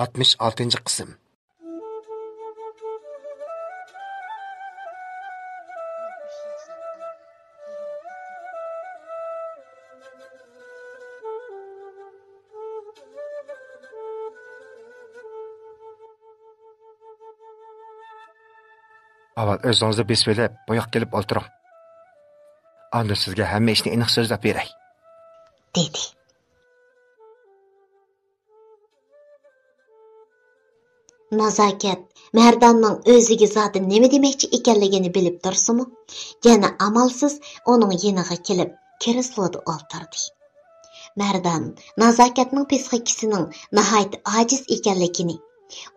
66. qism. Avval o'zingizni besvelab, boyoq kelib o'tiring. Anda sizga hamma ishni aniq so'zlab beray, dedi. Nazokat Mardonning o'ziga zoti nima demoqchi ekanligini bilib tursa-mu, yana amalsiz uning yeniga kelib, kresloda o'tirdi. Mardon Nazokatning psixikasining nihoyat ojiz ekanligini,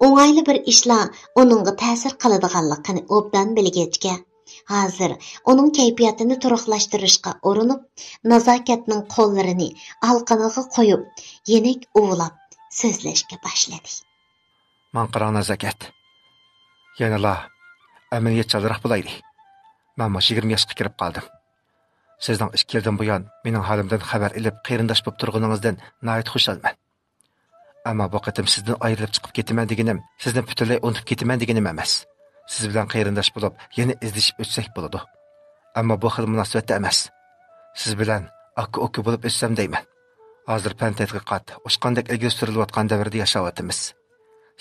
o'ng'ayli bir ishlar uningga ta'sir qiladiganligini obdan bilgachga, hozir uning kayfiyatini turaqlashtirishga urinib, Nazokatning qo'llarini alqiniga qo'yib, yenik uvlab so'zlashga boshladi. "Man qarang Nazokat. Yanala amaliyotchiroq bo'laydi. Men 20 yoshga kirib qoldim. Sizning 2 yildan buyon mening holimdan xabar ilib, qarindosh bo'lib turganingizdan nihoyat xursandman. Ammo bu qatim sizdan ayrilib chiqib ketaman deganim, sizni butunlay unutib ketaman deganim emas. Siz bilan qarindosh bo'lib, yana izlashib o'tsak bo'ladi. Ammo bu xil munosabatda emas. Siz bilan aka-uka bo'lib o'tsam deyman. Hozir fan tadqiqot, o'shqandek ilgari surilayotgan davrda yashayotimiz.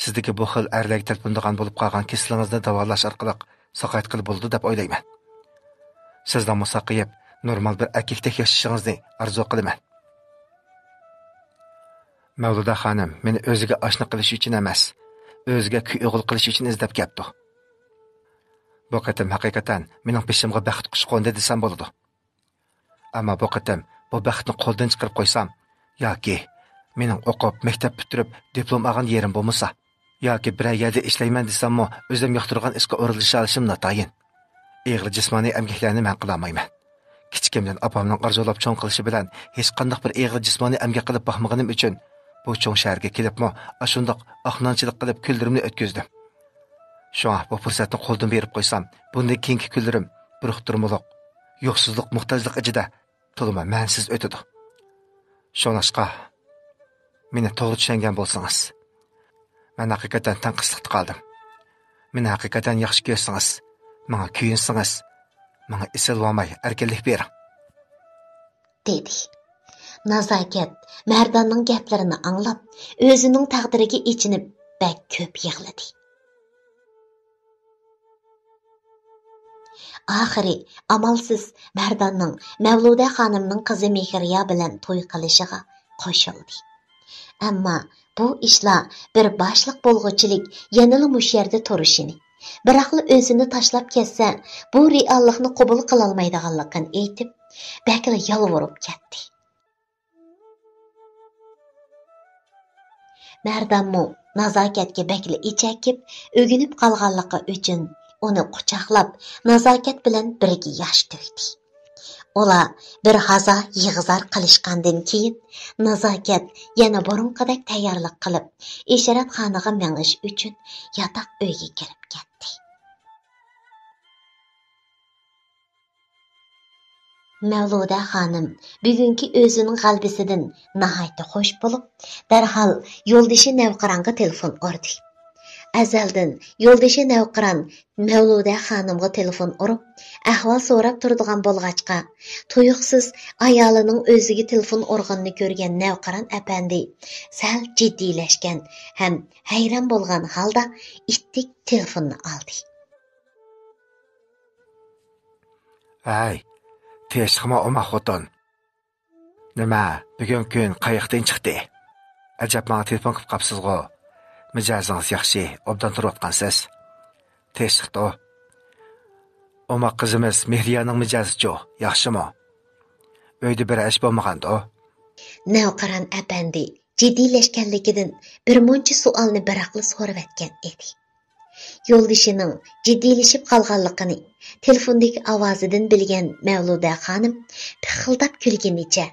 Sizdagi bu xil arlarga talpinadigan bo'lib qolgan kasalligingizni davolash orqali saqayt qilib bo'ldi deb o'ylayman. Sizdan musaqqiyib, normal bir erkakdek yashashingizni arzu qilaman. Mavluda xonim meni o'ziga oshna qilish uchun emas, o'ziga kuy-o'g'il qilish uchun izlab keldi. Bu qatim haqiqatan mening beshimga baxt qushqondi desam bo'ladi. Ammo bu qatim bu baxtni qo'ldan chiqarib qo'ysam, yoki mening o'qib, maktab bitirib, diplom olgan yerim bo'lmasa, yoki bir yerda ishlayman desammi, o'zim yoqtirgan ishga o'rilisha olishim notayin. Eg'ir jismoniy emgaklarni men qila olmayman. Kichikimdan opamning arzulab cho'ng qilishi bilan hech qanday bir eg'ir jismoniy emgak qilib baxmaganim uchun bu cho'ng shaharga kelibmi, shundoq oqnonchilik qilib kunlarimni o'tkazdim. Shuna bu fursatni qo'ldan berib qo'ysam, bunday keyingi kunlarim buruqtirmoq, yo'qsizlik, muhtojlik ichida to'lima ma'nisiz o'tadi. Shunashqa meni to'g'ri tushungan bo'lsangiz, men haqiqatan tanqislikda qoldim. Meni haqiqatan yaxshi ko'rsangiz, menga kuyinsangiz, menga isilvamay erkinlik bering, dedi. Nazokat Mardonning gaplarini anglab, o'zining taqdiriga ichinib, bak ko'p yig'ladi. Oxiri amalsiz Mardonning Mavluda xonimning qizi Mehriya bilan to'y qilishiga qo'shildi. Ammo bu ishlar bir boshliq bo'lg'uchilik yanada mush yerda turishini, biroqli o'zini tashlab ketsa, bu reallikni qabul qila olmaydiganligini aytib, bakla yolvorib ketdi. Mardonmu Nazokatga bakla ichakib, o'ginib qolganligi uchun uni quchoqlab, Nazokat bilan birga yosh to'kdi. Ular bir haza yig'izar qilishgandan keyin Nazokat yana burunqidek tayyorlik qilib, ishoratxonaga menish uchun yotoq uyga kirib ketdi. Mavluda xonim bugungi o'zining g'albisidan nihoyat xush bo'lib, darhol yo'ldoshi Navqironga telefon urdi. Azaldan yo'ldoshi Navqiron Mavluda xonimga telefon urib, ahvol so'rab turadigan bo'lg'achqa, tuyuqsiz ayolining o'ziga telefon urganini ko'rgan Navqiron apandi sal jiddiylashgan ham hayron bo'lgan holda ittik telefonni oldi. "Ay, teshxima oma xotin. Nima, bugun kun qayoqdan chiqdi? Ajab menga telefon qilib qapsiz-g'o. Mijozingiz yaxshi, obdan turayotgansiz. Teshxiqda. Oma qizimiz Mehriyaning mijozi-chi, yaxshimi? Uyda bir ish bo'lmaganda?" Navqiron apandi jiddiylashganligidan bir muncha savolni biroqli so'rab etgan edi. Yo'ldishining jiddiylashib qolganligini telefondagi ovozidan bilgan Mavluda xonim pixildab kulganicha,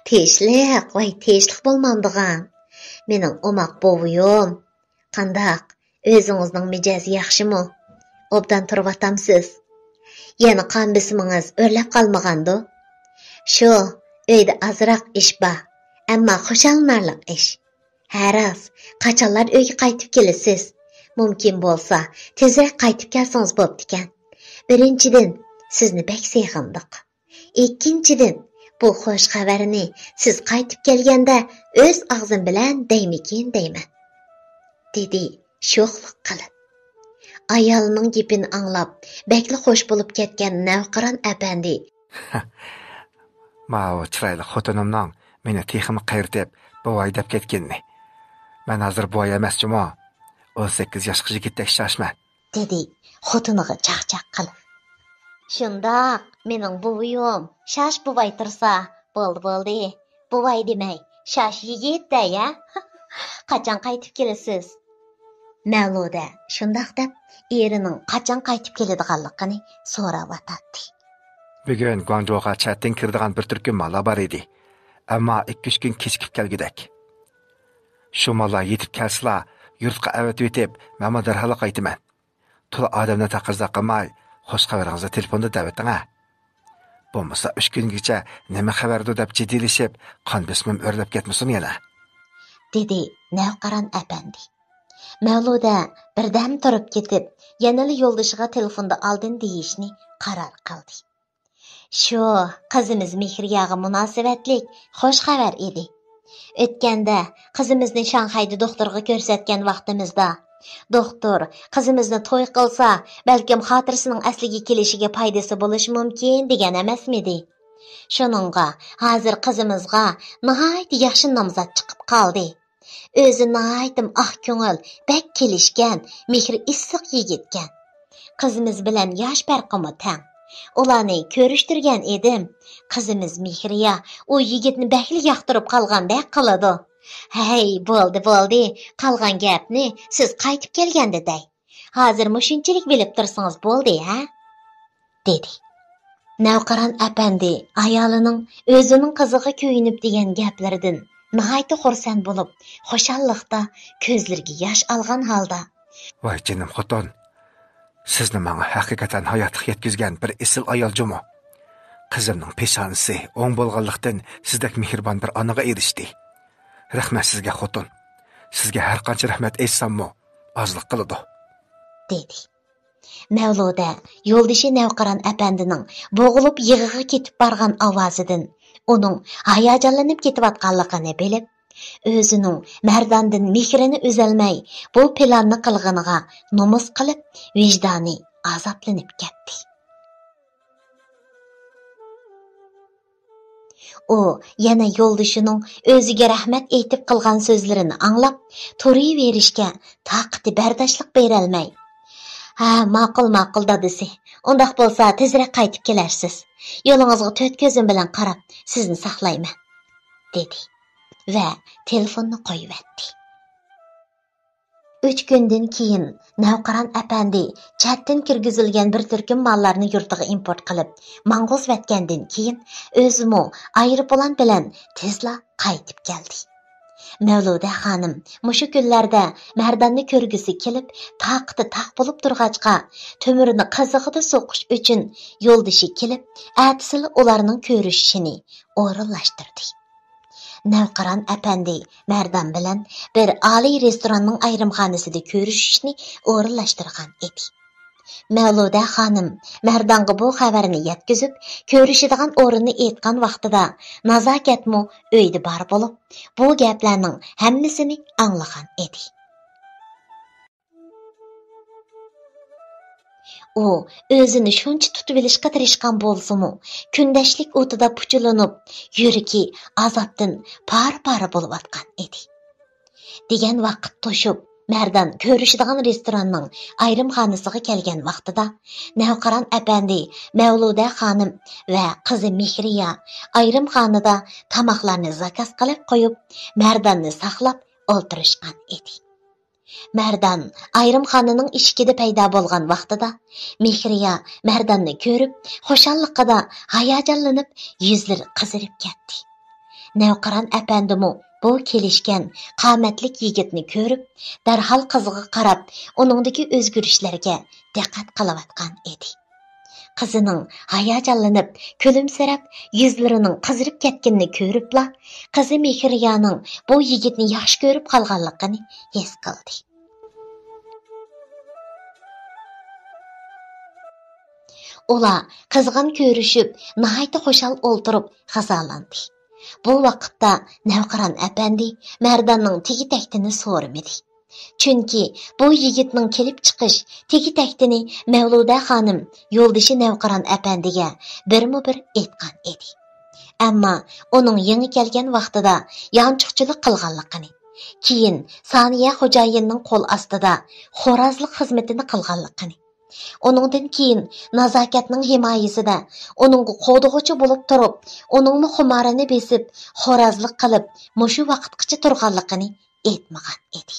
"Teshliq, voy teshliq bo'lmamdigan. Mening omoq bovuyum. Qandaq, o'zingizning mijozi yaxshimi? Obdan turib-atamsiz. Yana qon bisimingiz o'rlab qolmagandi? Shu, uyda azroq ish bor, ammo xushallanarli ish. Haras, qachonlar uyga qaytib kelasiz? Mumkin bo'lsa, tezroq qaytib kelsangiz bo'pti ekan. Birinchidan, sizni bek seg'indiq. Ikkinchidan, bu xo'sh xabarni siz qaytib kelganda o'z og'zim bilan deymikin deyman, dedi sho'xlik qilib. Ayolining gapini anglab, bekli xo'sh bo'lib ketgan navqiron apandi. Mao chiroyli xotinimning meni teximi qayirtib, buvay deb ketganni. Men hozir buvay emasjimi? 18 yoshga yigitdek shoshman, dedi xotiniga chaqchaq qilib. Shundoq, mening buviyim, shosh buvay tursa, bo'ldi. Buvay demay, shosh yigitda ya. Qachon qaytib kelasiz? Mavluda shundoq deb erining qachon qaytib keladiganligini so'rab-atdi. Bugun Guangzhouga chatdan kiradigan bir turkum mallar bor edi. Ammo 2-3 kun kechikib kelgudek. Shu mallar yetib kelsa, yurtqa avatib etib, men darhol qaytaman. To'la odamni taqirza qilmay, xo'sh xabaringizni telefonda da'vating ha. Bo'lmasa 3 kungacha nima xabardi deb jiddilashib, qon bismim o'rlab ketmasin yana, dedi navqiron apandi. Mavluda birdan turib ketib, yanali yo'ldoshiga telefonda oldin deyishni qaror qildi. Shu qizimiz Mehriyaga munosabatlik xo'sh xabar edi. O'tganda qizimizni Shanxayda doktorga ko'rsatgan vaqtimizda doktor qizimizni to'y qilsa, balkim xotirasining asliga kelishiga foydasi bo'lishi mumkin degan emasmidi? Shuningga hozir qizimizga nihoyat yaxshi nomzod chiqib qoldi. O'zi nihoyatim ko'ngil, bak kelishgan, mehri issiq yigitgan. Qizimiz bilan yosh farqimi tang. Ularni ko'rishtirgan edim. Qizimiz Mehriya u yigitni bakli yoqtirib qolgandek qiladi. Hey, bo'ldi. Qolgan gapni siz qaytib kelganda dey. Hozir mushunchalik bilib tursangiz bo'ldi, ha? dedi. Navqiron apandi ayolining o'zining qiziga kuyinib degan gaplaridan nihoyat xursand bo'lib, xushalliqda ko'zlariga yosh olgan holda: "Voy jinim xotin, sizni menga haqiqatan hayotga yetkazgan bir esil ayol jumo. Qizimning peshonasi o'ng bo'lganlikdan sizdek mehribon bir onaga erishdi. Rahmat sizga xotin. Sizga har qancha rahmat aytsammi, ozlik qiladi", dedi. Mavluda yo'ldoshi navqiron apandining bo'g'ilib yig'iga ketib borgan ovozidan uning hayajonlanib ketayotganligini bilib, o'zining mardondan mehrini uzolmay bu planni qilganiga nomus qilib, vijdoni azoblanib ketdi. U yana yo'ldoshining o'ziga rahmat aytib qilgan so'zlarini anglab, turaverishga taqati bardoshlik berolmay: "Ha, ma'qul dadisi. Undaq bo'lsa tezroq qaytib kelarsiz. Yo'lingizga 4 ko'zim bilan qarab, sizni saqlayman", dedi va telefonni qo'yibdi. 3 kundan keyin navqiron apandi chatdan kirgizilgan bir turkum mollarni yurtiga import qilib, mang'uz vatgandan keyin o'zimi aeroplan bilan tezla qaytib keldi. Mavluda xonim mushu kunlarda mardonni ko'rgisi kelib, taqti taq bo'lib turg'achqa, to'mirini qizig'ida so'qish uchun yo'ldoshi kelib, atisili ularning ko'rishishini o'rinlashtirdi. Navqiron apandi mardon bilan bir oliy restoranning ayrimxonasida ko'rishishni o'rinlashtirgan edi. Mavluda xonim mardonga bu xabarni yetkazib, ko'rishadigan o'rinni aytgan vaqtida nazokatmi uyda bor bo'lib, bu gaplarning hammasini anglagan edi. U o'zini shuncha tutib olishga tirishgan bo'lsa-mu, kundashlik o'tida puchulanib, yuragi azobdan par-para bo'lib atgan edi. Degan vaqt to'shib, mardon ko'rishadigan restoranning ayrimxonasiga kelgan vaqtida navqiron apandi Mavluda xonim va qizi Mehriya ayrimxonada tamoqlarni zakaz qilib qo'yib, mardonni saqlab o'ltirishgan edi. Mardon ayrimxonaning eshigida paydo bo'lgan vaqtida Mehriya mardonni ko'rib, xushalliqida hayajonlanib, yuzlari qizarib ketdi. Navqiron apandimi bu kelishgan qomatlik yigitni ko'rib, darhol qiziga qarab, uningdagi o'zgarishlarga diqqat qilayotgan edi. qizining hayajonlanib, kulimsirab, yuzlarining qizirib ketganini ko'ribla, qizi Mehriyaning bu yigitni yaxshi ko'rib qolganligini his qildi. Ular qizg'in ko'rishib, nihoyat xushal o'ltirib, g'azalandi. Bu vaqtda Navqiron apandi Mardanning tegi-taktini so'ramadi. Chunki bu yigitning kelib chiqish tegi-taktini Mavluda xonim yo'ldishi Navqiron apandiga birma-bir aytgan edi. Ammo uning yangi kelgan vaqtida yanchiqchilik qilganligini, keyin Saniya xo'jayinning qo'l ostida xo'rozlik xizmatini qilganligini, Onundan keyin nazokatning himoyasida uningga qo'dug'uchi bo'lib turib, uningni xumarini besib, xo'rozlik qilib, mushu vaqtgacha turganligini aytmagan edi.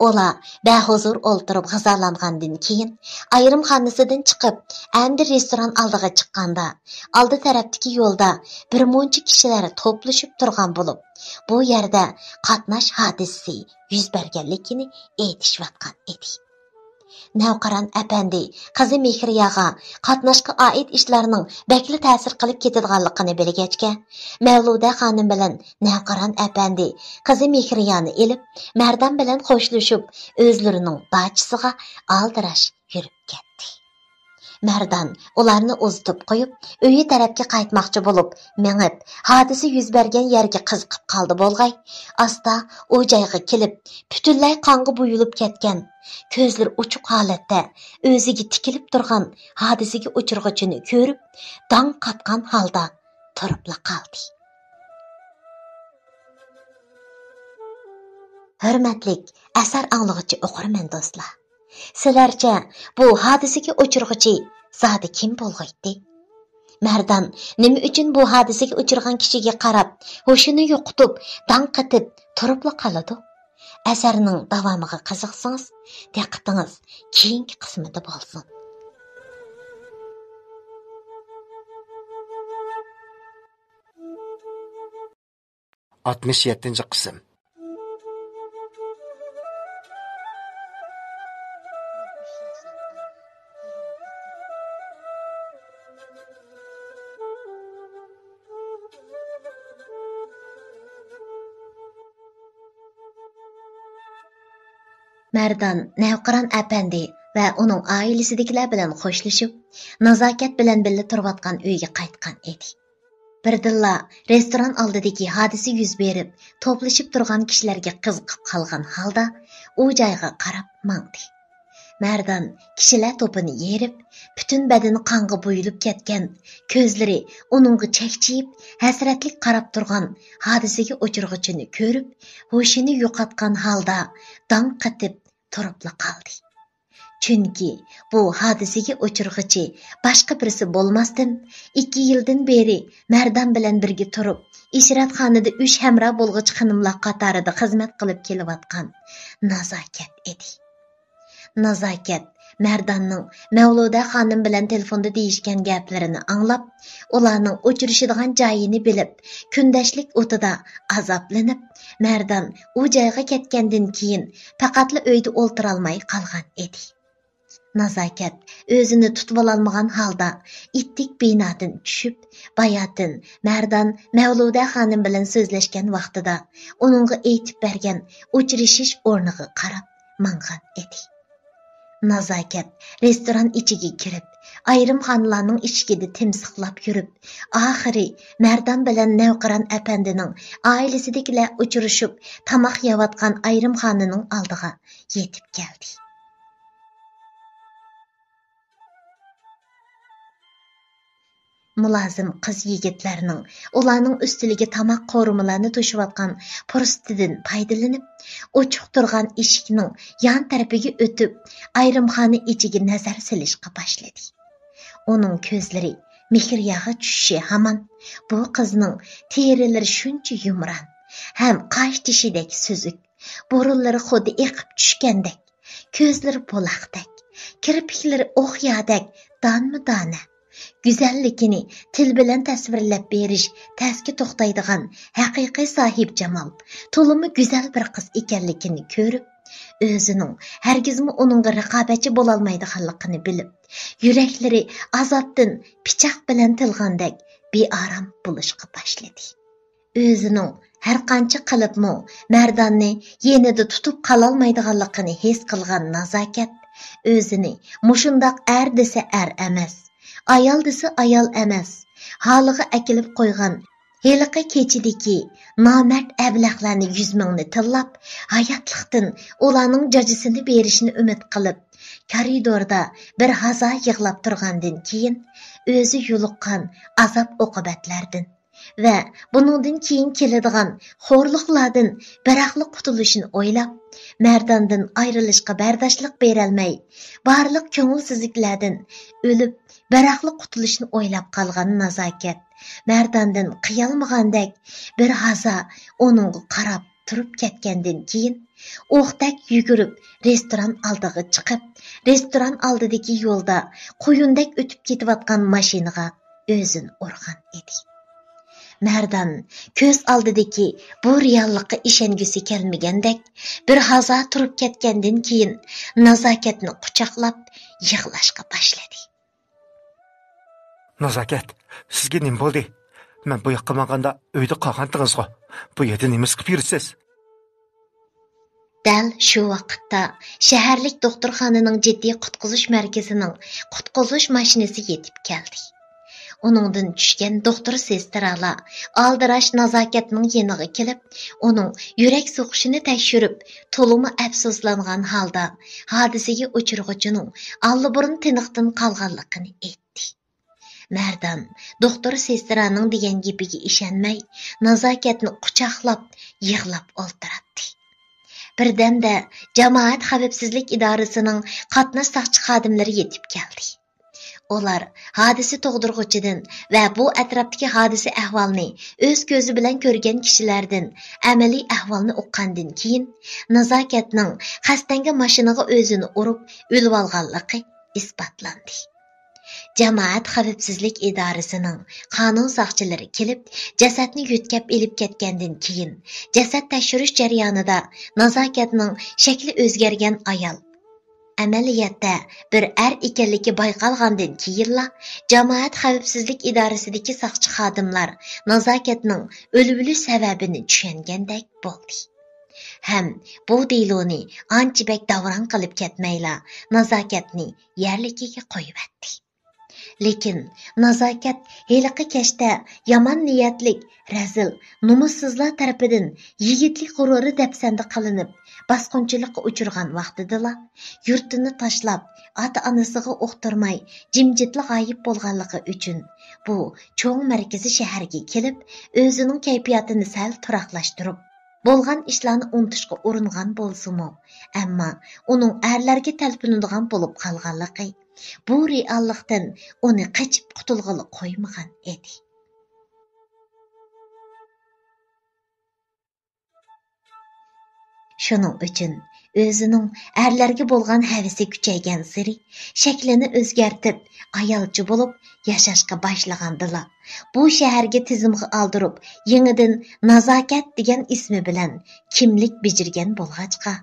Ola bahuzur o'ltirib g'azallangandan keyin ayrim xonasidan chiqib, endi restoran oldiga chiqqanda, oldi tarafdagi yo'lda bir muncha kishilar to'plashib turgan bo'lib, bu yerda qatnash hodisasi yuz berganligini aytishayotgan edi. Navqiron apandi qizi Mehriyaga qatnashga oid ishlarning bakli ta'sir qilib ketadiganligini bilgachga, Mavluda xonim bilan Navqiron apandi qizi Mehriyani elib, Mardan bilan xo'shlashib, o'zlarining bachisiga aldirash yurib ketdi. Mardan ularni uzitib qo'yib, uyi tarafga qaytmoqchi bo'lib, mengib, hodisa yuz bergan yerga qiziqib qoldi bo'lg'ay. Asta u joyga kelib, butunlay qonga bo'yilib ketgan, ko'zlari uchuq holatda o'ziga tikilib turgan hodisaga uchirg'ichini ko'rib, dong qatgan holda turibla qoldi. Hurmatlik asar anglag'uchi o'qirman do'stlar. Sizlarcha bu hodisaga uchirg'ichi zodi kim bo'lg'aydi? Mardan nima uchun bu hodisaga uchirgan kishiga qarab, hoshini yo'qotib, dong qatib turibla qoladi? Asarning davomiga qiziqsangiz, diqqatingiz keyingi qismida bo'lsin. 67. qism. Mardan Navqiron apandi va uning oilasidagilar bilan xo'shlashib, nazokat bilan birga turayotgan uyga qaytgan edi. Birdilla restoran oldidagi hodisa yuz berib, to'plashib turgan kishilarga qiziqib qolgan holda u joyga qarab mangdi. Mardan kishilar to'pini yerib, butun badani qonga bo'yilib ketgan, ko'zlari uningga chekchiyib, hasratlik qarab turgan hodisaga o'chirg'ichini ko'rib, hoshini yo'qotgan holda dong qatib turibla qoldi. Chunki bu hodisaga o'chirg'ichi boshqa birisi bo'lmasdan 2 yildan beri Mardan bilan birga turib, ishratxonada 3 hamra bo'lg'ich xonimlar qatorida xizmat qilib kelayotgan nazokat edi. Nazokat Mardanning Mavluda xonim bilan telefonda deyishgan gaplarini anglab, ularning o'chirishadigan joyini bilib, kundashlik o'tida azoblanib, Mardan u joyga ketgandan keyin faqatla uyda o'ltira olmay qolgan edi. Nazokat o'zini tutib ololmagan holda ittik binodan tushib, bayotin Mardan Mavluda xonim bilan so'zlashgan vaqtida uningga aytib bergan o'chirishish o'rniga qarab mangan edi. Nazokat restoran ichiga kirib, ayrim xonlarning eshigida timsiqlab yurib, oxiri Mardan bilan Navqiron apandining oilasidagilar uchrashib, tamoq yeyotgan ayrim xonining oldiga yetib keldi. Mulozim qiz yigitlarning ularning ustiliga tamoq qo'rimalarni to'shiyotgan fursatidan foydalanib, ochiq turgan eshikning yon tarafiga o'tib, ayrimxona ichiga nazar silishga boshladi. Uning ko'zlari Mehriyaga tushishi hamon bu qizning terilari shuncha yumron, ham qosh tishidek suzuk, burunlari xuddi eqib tushgandek, ko'zlari po'laqdek, kirpiklari o'xyadek donma-dona. Güzellikini til bilan tasvirlab berish tasga to'xtaydigan haqiqiy sohib jamol, to'limi go'zal bir qiz ekanligini ko'rib, Özünün hergizmi onunğa raqabetçi bolalmaydiganligini bilib, yüreklari azapdan pichaq bilan tilgandek bearam bo'lishga boshladi. Özünün her qancha qilibmi Mardonni yenida tutib qalolmaydiganligini his qilgan nazokat özünü mushundoq er desa er emas, ayol desa ayol emas, holiga akilib qo'ygan heliqi kechidiki nomard ablaqlarni 100 mingni tillab, hayotlikdan ularning jajisini berishini umid qilib, koridorda bir haza yig'lab turgandan keyin o'zi yo'liqqan azob oqibatlardan va buningdan keyin keladigan xo'rliqlardan biraqli qutulishini o'ylab, Mardondan ayrilishga bardoshlik berolmay, barliq ko'ngilsizliklardan o'lib, biraqli qutulishni o'ylab qolgan nazokat Mardondan qiyolmagandek bir haza onunga qarab turib ketgandan keyin o'qdak yugurib restoran oldiga chiqib, restoran oldidagi yo'lda quyundek o'tib ketayotgan mashinaga o'zini urgan edi. Mardon ko'z oldidagi bu reallikqa ishongisi kelmagandek bir haza turib ketgandan keyin nazokatni quchoqlab yig'lashga boshladi. Nazokat, sizga nima bo'ldi? Men bu yoqqa manganda uyda qolgandingiz-ku. Bu yerda nima qilib yursiz? Dal shu vaqtda shaharlik doktorxonaning jiddiy qutqizish markazining qutqizish mashinasi yetib keldi. Onundan tushgan doktor sestralar aldirash nazokatning yeniga kelib, uning yurak so'qishini tekshirib, to'limi afsuslangan holda hodisaga uchirg'uchining allaburun tiniqdan qolganligini aytdi. Mardon doktor sestraning degan gapiga ishonmay, nazokatni quchoqlab, yig'lab o'ltiradi. Birdamda jamoat xavfsizlik idorasining qatnash saqchi xodimlari yetib keldi. Ular hodisa tug'dirg'uchidan va bu atrofdagi hodisa ahvolini o'z ko'zi bilan ko'rgan kishilardan amaliy ahvolni o'qqandan keyin nazokatning qasdanga mashinaga o'zini urib o'lib olganligi isbotlandi. Jamoat xavfsizlik idorasining qonun soqchilari kelib, jasadni yutkab elib ketgandan keyin jasad tekshirish jarayonida nazokatning shakli o'zgargan ayol amaliyotda bir ekanligi bayqalgandan keyinla jamoat xavfsizlik idorasidagi soqchi xodimlar nazokatning o'limi sababini tushungandek bo'ldi. Ham bu deloni ancha bek davron qilib ketmayla nazokatni yerligiga qo'yibdi. Lekin nazokat heliqi kashda yomon niyatlik, razil, numussizlar tarafidan yigitlik g'ururi dafsanda qilinib, bosqinchilikqa uchirgan vaqtidala yurtini tashlab, ota-onasiga o'qtirmay, jimjitlik g'oyib bo'lganligi uchun bu cho'ng markazi shaharga kelib, o'zining kayfiyatini sal turaqlashtirib, bo'lgan ishlarni unutishga uringan bo'lsa-mu, ammo uning erlarga talpinadigan bo'lib qolganligi bu reallikdan uni qochib qutulg'ili qo'ymagan edi. Shuning uchun o'zining erlarga bo'lgan havisi kuchaygan siri shaklini o'zgartib, ayolchi bo'lib yashashga boshlagandilar. Bu shaharga tizimga oldirib, yangidan nazokat degan ismi bilan kimlik bijirgan bo'lg'achqa,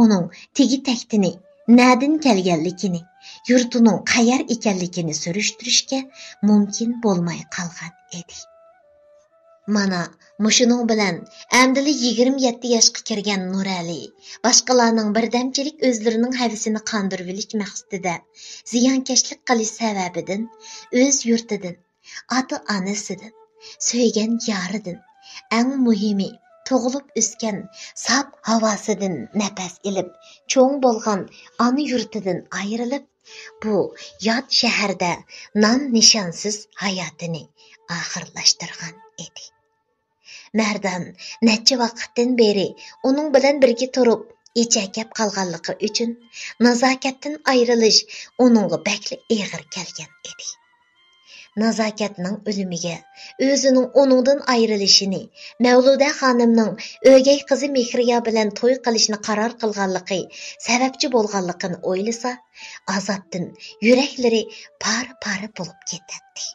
uning tegi taktini, nadin kelganligini, yurtining qayar ekanligini surishtirishga mumkin bo'lmay qolgan edi. Mana mushuning bilan amdili 27 yoshga kirgan Nurali boshqalarning birdamchilik o'zlarining havisini qondirib olish maqsadida ziyonkashlik qilish sababidan o'z yurtidan, ota-onasidan, so'ygan yoridan, eng muhimi tug'ilib o'sgan saf havosidan nafas ilib, cho'ng bo'lgan ona yurtidan ayrilib, bu yot shaharda nom nishonsiz hayotini oxirlashtirgan edi. Mardon necha vaqtdan beri uning bilan birga turib, echakab qolganligi uchun nazokatdan ayrilish uningga bakli og'ir kelgan edi. Nazokatning o'limiga, o'zining uningdan ayrilishini, Mavluda xonimning o'gay qizi Mehriya bilan to'y qilishni qaror qilganligi sababchi bo'lganligini o'ylasa, azobdan yuraklari par-par bo'lib ketadi.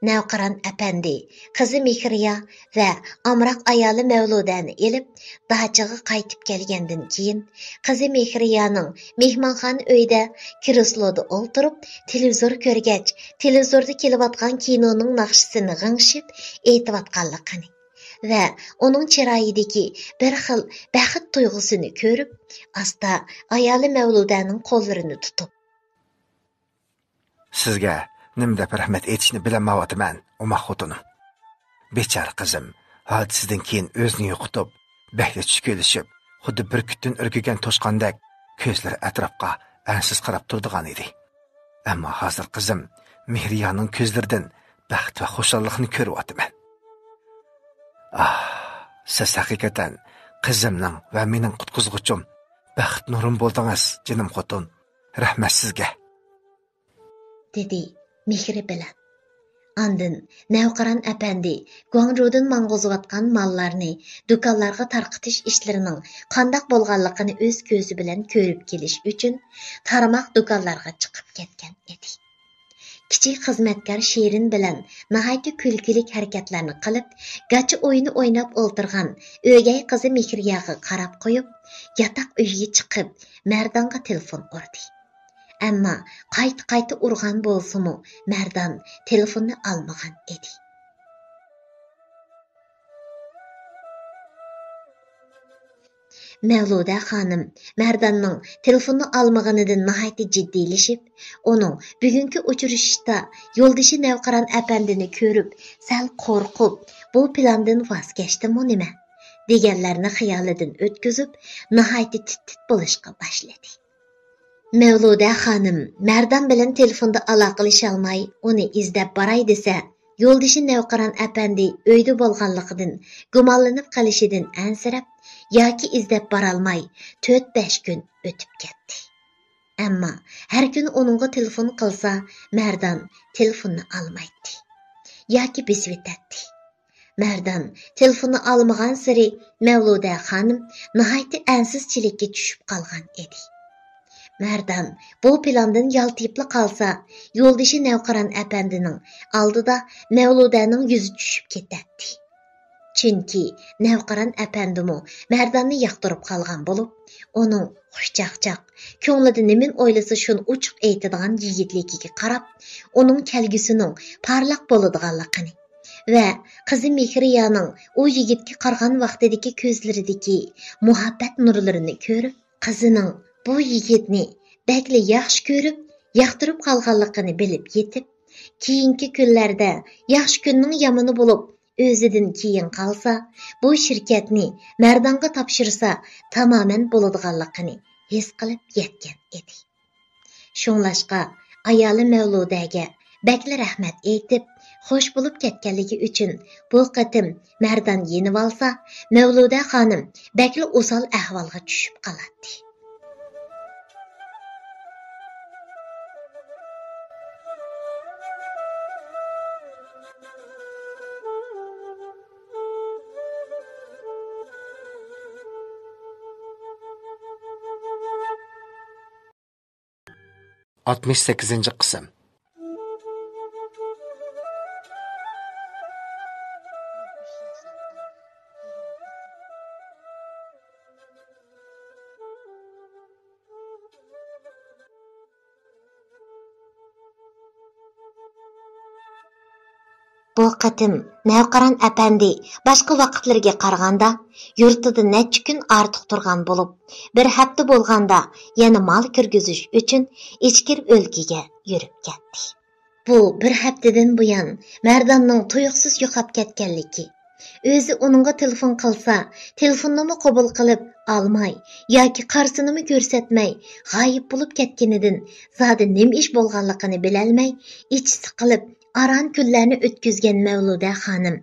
Navqiron apandi qizi Mehriya va amroq ayoli Mavludani elib dachaga qaytib kelgandan keyin qizi Mehriyaning mehmonxona uyida kresloda o'ltirib televizor ko'rgach, televizorda kelayotgan kinoning naqshisini g'ingshib aytayotganligini va uning chiroyidagi bir xil baxt tuyg'usini ko'rib, asta ayoli Mavludaning qo'llarini tutib, Sizga nima deb rahmat aytishni bilmayapman, Uma xotinim. Bechora qizim, hodisadan keyin o'zini yo'qotib, bahya tush kelishib, xuddi bir kutdan urgigan to'shqandek ko'zlari atrofga ansiz qarab turdigan edi. Ammo hozir qizim Mehriyaning ko'zlaridan baxt va xushallikni ko'ryapman. Siz haqiqatan qizimning va mening qutqizg'uchim, baxt nurim bo'ldingiz, jinim xotin. Rahmat sizga. dedi mehri bilan. Andın Navqiron apandi Guangzhoudan mang'uzayotgan mallarni do'konlarga tarqitish ishlarining qandoq bo'lganligini o'z ko'zi bilan ko'rib kelish uchun tarmoq do'konlarga chiqib ketgan edi. Kichik xizmatkor Shirin bilan nihoyatda kulkilik harakatlarni qilib, gachi o'yini o'ynab o'ltirgan o'gay qizi Mehriyaga qarab qo'yib, yotoq uyiga chiqib, Mardonga telefon urdi. Ammo qayta urgan bo'lsa-mu, Mardon telefonni olmagan edi. Mavluda xonim Mardonning telefonni olmaganidan nihoyatda jiddiylashib, uning bugungi uchrashishda yo'ldoshi Navqiron apandini ko'rib, sal qo'rqib, bu plandan voz kechdimi nima deganlarni xayolidan o'tkazib, nihoyatda tit bo'lishga boshladi. Mavluda xonim Mardon bilan telefonda aloqalasha olmay, uni izlab boray desa, yo'ldoshi Navqiron apandi uyda bo'lganligidan gumonlanib qolishidan ansirab, yoki izlab borolmay 4-5 kun o'tib ketdi. Ammo har kuni uningga telefon qilsa, Mardon telefonni olmaydi yoki besvetadi. Mardon telefonni olmagan siri Mavluda xonim nihoyatda ansizchilikka tushib qolgan edi. Mardon bu plandan yaltiyibli qolsa, yo'ldoshi Navqiron apandining oldida Mavludaning yuzi tushib ketadi. Chunki Navqiron apandimi Mardonni yoqtirib qolgan bo'lib, uning xushchaqchaq, ko'nglida nima o'ylasa shuni ochiq aytadigan yigitligiga qarab, uning kelgusining parlaq bo'ladiganligini va qizi Mehriyaning u yigitga qargan vaqtidagi ko'zlaridagi muhabbat nurlarini ko'rib, qizining bu yigitni bakli yaxshi ko'rib, yoqtirib qolganligini bilib yetib, keyingi kunlarda yaxshi kunning yomoni bo'lib, o'zidan keyin qolsa, bu shirkatni Mardonga topshirsa, tamoman bo'ladiganligini his qilib yetgan edi. Shunlashqa ayoli Mavludaga bakli rahmat aytib, xo'sh bo'lib ketganligi uchun bu qatim Mardon yenib olsa, Mavluda xonim bakli o'sal ahvolga tushib qoladi. Altmış 68. qism. Bu qatim Navqiron apandi boshqa vaqtlarga qaraganda yurtida necha kun ortiq turgan bo'lib, bir hafta bo'lganda yana mol kirgizish uchun ichkir o'lkaga yurib ketdi. Bu bir haftadan buyon Mardonning tuyuqsiz yo'qolib ketganligi, o'zi uningga telefon qilsa, telefonnimi qabul qilib olmay yoki qarshinimi ko'rsatmay g'oyib bo'lib ketganidan zodi nima ish bo'lganligini bilolmay, ichi siqilib aran kunlarni o'tkazgan Mavluda xonim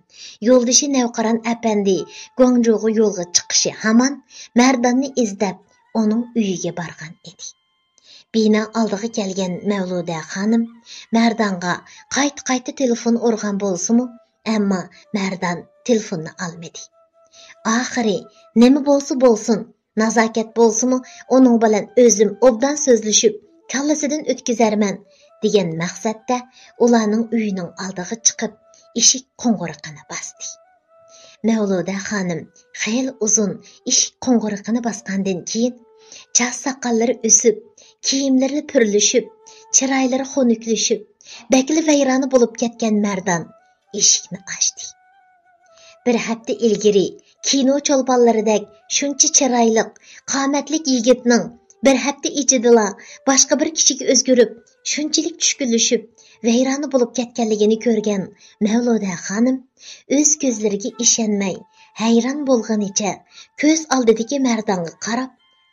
yo'ldoshi Navqiron apandi Guangzhouga yo'lga chiqishi hamon Mardonni izlab uning uyiga borgan edi. Bino oldiga kelgan Mavluda xonim Mardonga qayta telefon urgan bo'lsa-mu, ammo Mardon telefonni olmadi. Oxiri nima bo'lsa bo'lsin, nazokat bo'lsa-mu, uning bilan o'zim obdan so'zlashib, kallasidan o'tkazarman degan maqsadda ularning uyining oldiga chiqib, eshik qo'ng'iriqini bosdi. Mavluda xonim xeyli uzun eshik qo'ng'iriqini bosgandan keyin chas soqollari o'sib, kiyimlari purlishib, chiroylari xonuklashib, bakli vayroni bo'lib ketgan mardan eshikni ochdi. Bir hafta ilgari kino cho'lponlaridek shuncha chiroyliq, qomatlik yigitning bir hafta ichidala boshqa bir kishiga o'zgarib, shunchalik tushkunlashib, vayroni bo'lib ketganligini ko'rgan Mavluda xonim o'z ko'zlariga ishonmay, hayron bo'lganicha ko'z oldidagi mardonga qarab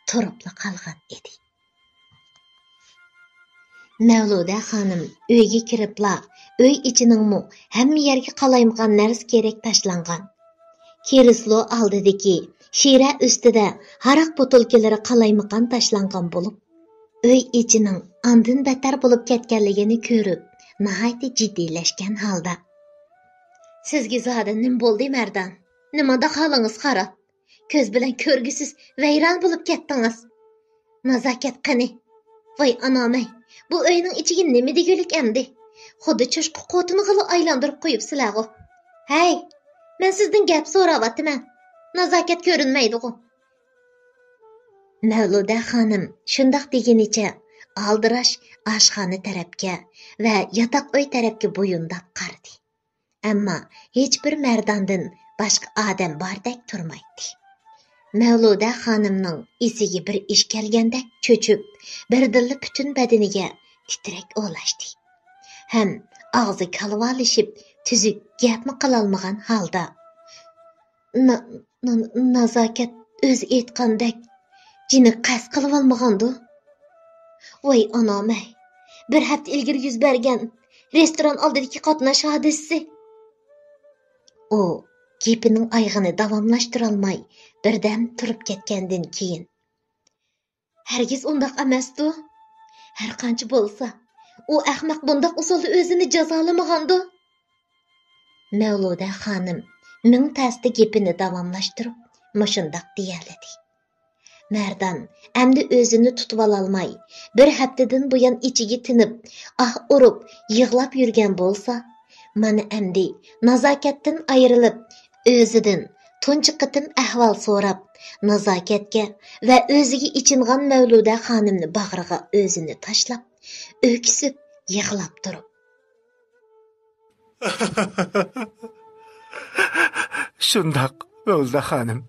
turib qolgan edi. Mavluda xonim uyga kiribla, uy ichining hamma yerga qalaymagan narsa kerak tashlangan. Kerislo oldidagi shira ustida haraq botolkalari qalaymagan tashlangan bo'lib, uy ichining andin battar bo'lib ketganligini ko'rib, nihoyatda jiddiylashgan holda: "Sizga zoda nima bo'ldi, mardan? Nimada holingiz qarab? Ko'z bilan ko'rgisiz vayron bo'lib ketdingiz. Nazokat qani? Voy anamay, bu uyning ichiga nima degulik endi? Xuddi cho'shqa qotini g'ili aylantirib qo'yibsizlar-ku. Hey, men sizdan gap so'rayapman. Nazokat ko'rinmaydi-ku." Mavluda xonim shundoq degunicha aldirash oshxona tarafga va yotoq uy tarafga bo'yindab qaradi. Ammo hech bir mardondan boshqa odam bordek turmaydi. Mavluda xonimning esiga bir ish kelgandek cho'chib, birdilla butun badaniga titrak o'lashdi. Ham og'zi kalvolishib, tuzuk gapni qilolmagan holda: "Nazokat o'zi aytgandek jini qas qilib olmagandu. Voy anamay, bir hafta ilgari yuz bergan restoran oldidagi qatnash hodisasi." U gapining ayg'ini davomlashtirolmay birdan turib ketgandan keyin: "Hargiz undoq emasdu. Har qancha bo'lsa, u ahmoq bundoq usulda o'zini jazolamagandu." Mavluda xonim ming tasda gapini davomlashtirib, mushundoq deyaladi: "Mardan endi o'zini tutib ololmay, bir haftadan buyon ichiga tinib, urib, yig'lab yurgan bo'lsa, mana endi nazokatdan ayrilib, o'zidan tunchi qitim ahvol so'rab, nazokatga va o'ziga ichingan Mavluda xonimni bag'riga o'zini tashlab, o'ksib, yig'lab turib: "Shundoq, Mavluda xonim,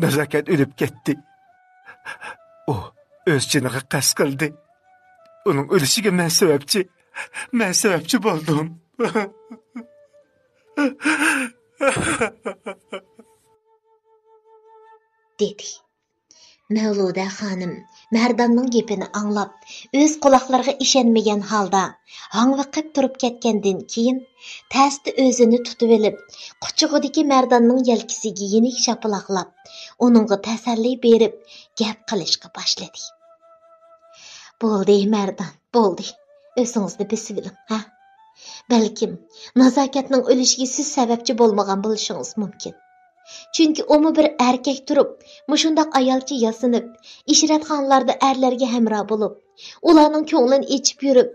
nazokat o'lib ketdi. U o'z jiniga qasd qildi. Uning o'lishiga men sababchi bo'ldim." dedi. Mavluda xonim mardonning gapini anglab, o'z quloqlariga ishonmagan holda hangviqib turib ketgandan keyin tasdi o'zini tutib olib, quchug'idagi mardonning yelkasiga yenik shapaloqlab, uningga tasalli berib, gap qilishga boshladi. "Bo'ldi, mardon, bo'ldi. O'zingizni besib oling, ha? Balkim nazokatning o'lishiga siz sababchi bo'lmagan bo'lishingiz mumkin. Chunki umi bir erkak turib, mushundoq ayolcha yasinib, ishratxonlarda erlarga hamroh bo'lib, ularning ko'nglini echib yurib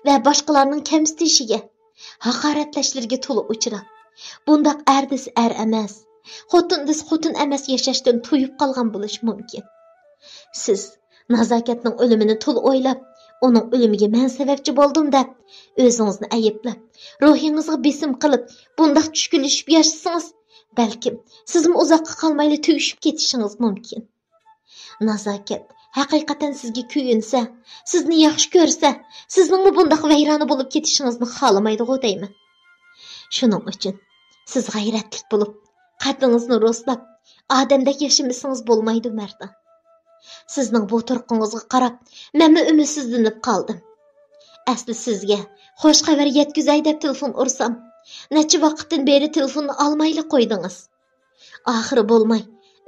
va boshqalarning kamsitishiga, haqoratlashlarga to'liq uchrab, bundoq erdis emas, xotindis xotin emas yashashdan to'yib qolgan bo'lish mumkin. Siz nazokatning o'limini to'liq o'ylab, uning o'limiga men sababchi bo'ldim deb, o'zingizni ayblab, ruhingizga besim qilib, bundoq tushkunlashib yashasangiz, balkim sizmi uzoqqa qolmayli tugishib ketishingiz mumkin. Nazokat haqiqatan sizga kuyinsa, sizni yaxshi ko'rsa, sizningmi bundoq vayrona bo'lib ketishingizni xohlamaydi-ku deyman. Shuning uchun siz g'ayratlik bo'lib, qalbingizni rostlab, odamdek yashamasangiz bo'lmaydi, mardan. Sizning bu turqingizga qarab, menmi umidsizlanib qoldim. Asli sizga xo'sh xabar yetkazay deb telefon ursam, necha vaqtdan beri telefonni olmayli qo'ydingiz. Oxiri bo'lmay,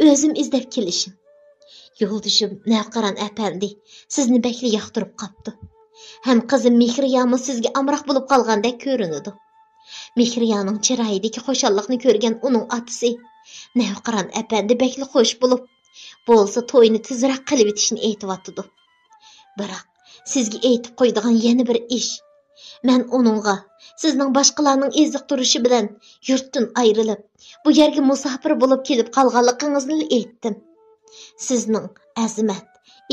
o'zim izlab kelishim. Yo'ldishim Navqiron apandi sizni bekli yoqtirib qopti. Ham qizim Mehriyomi sizga amroq bo'lib qolgandek ko'rinadi. Mehriyoning chiroyidagi xo'shalliqni ko'rgan uning otasi Navqiron apandi bekli xo'sh bo'lib, bo'lsa to'yni tezroq qilib etishni aytibotdi. Biroq sizga aytib qo'ydigan yana bir ish, Mən onunğa, sizning başqalarning eziq turishi bilan yurtdan ayrilib, bu yerga musofir bo'lib kelib qolganligingizni aytdim. Sizning azimat,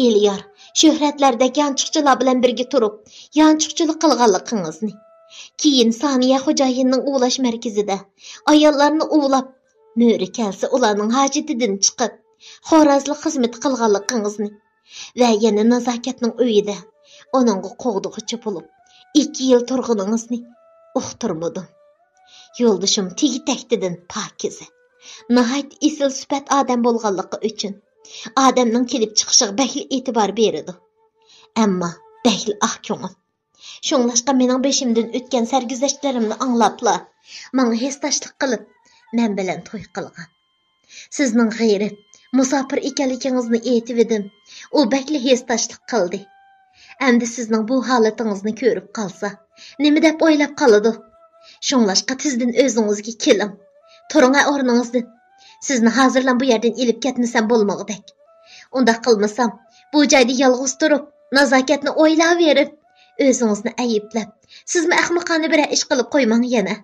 elyor, shuhratlardagi yanchiqchilar bilan birga turib, yanchiqchilik qilganligingizni. Keyin Saniya xo'jayinning uvlash markazida ayollarni uvlab, mo'ri kelsa ularning hojatidan chiqib, xorazlik xizmat qilganligingizni va yana nazokatning uyida onunğa qo'g'dug'ichi bo'lib 2 yil turg'uningizni uqtirmadim. Yo'ldishim tegi-taktidan pokiza, nihoyat esil sifat odam bo'lganligi uchun odamning kelib chiqishiga bakli e'tibor beradi. Ammo bakli oq ko'ngil. Shunglashqa mening beshimdan o'tgan sarguzashtlarimni anglabla, menga hesdashlik qilib, men bilan to'y qilgan. Sizning g'ayrat, musofir ekanligingizni aytib edim. U bakli hesdashlik qildi. Endi sizning bu holatingizni ko'rib qolsa, nima deb o'ylab qoladi? Shunglashqa tizdan o'zingizga keling. Turing o'rningizdan. Sizni hozirlan bu yerdan elib ketmasam bo'lmoqdek. Unda qilmasam, bu joyda yolg'iz turib, nazokatni o'ylayverib, o'zingizni ayblab, sizmi ahmoqona bir ish qilib qo'ymang yana.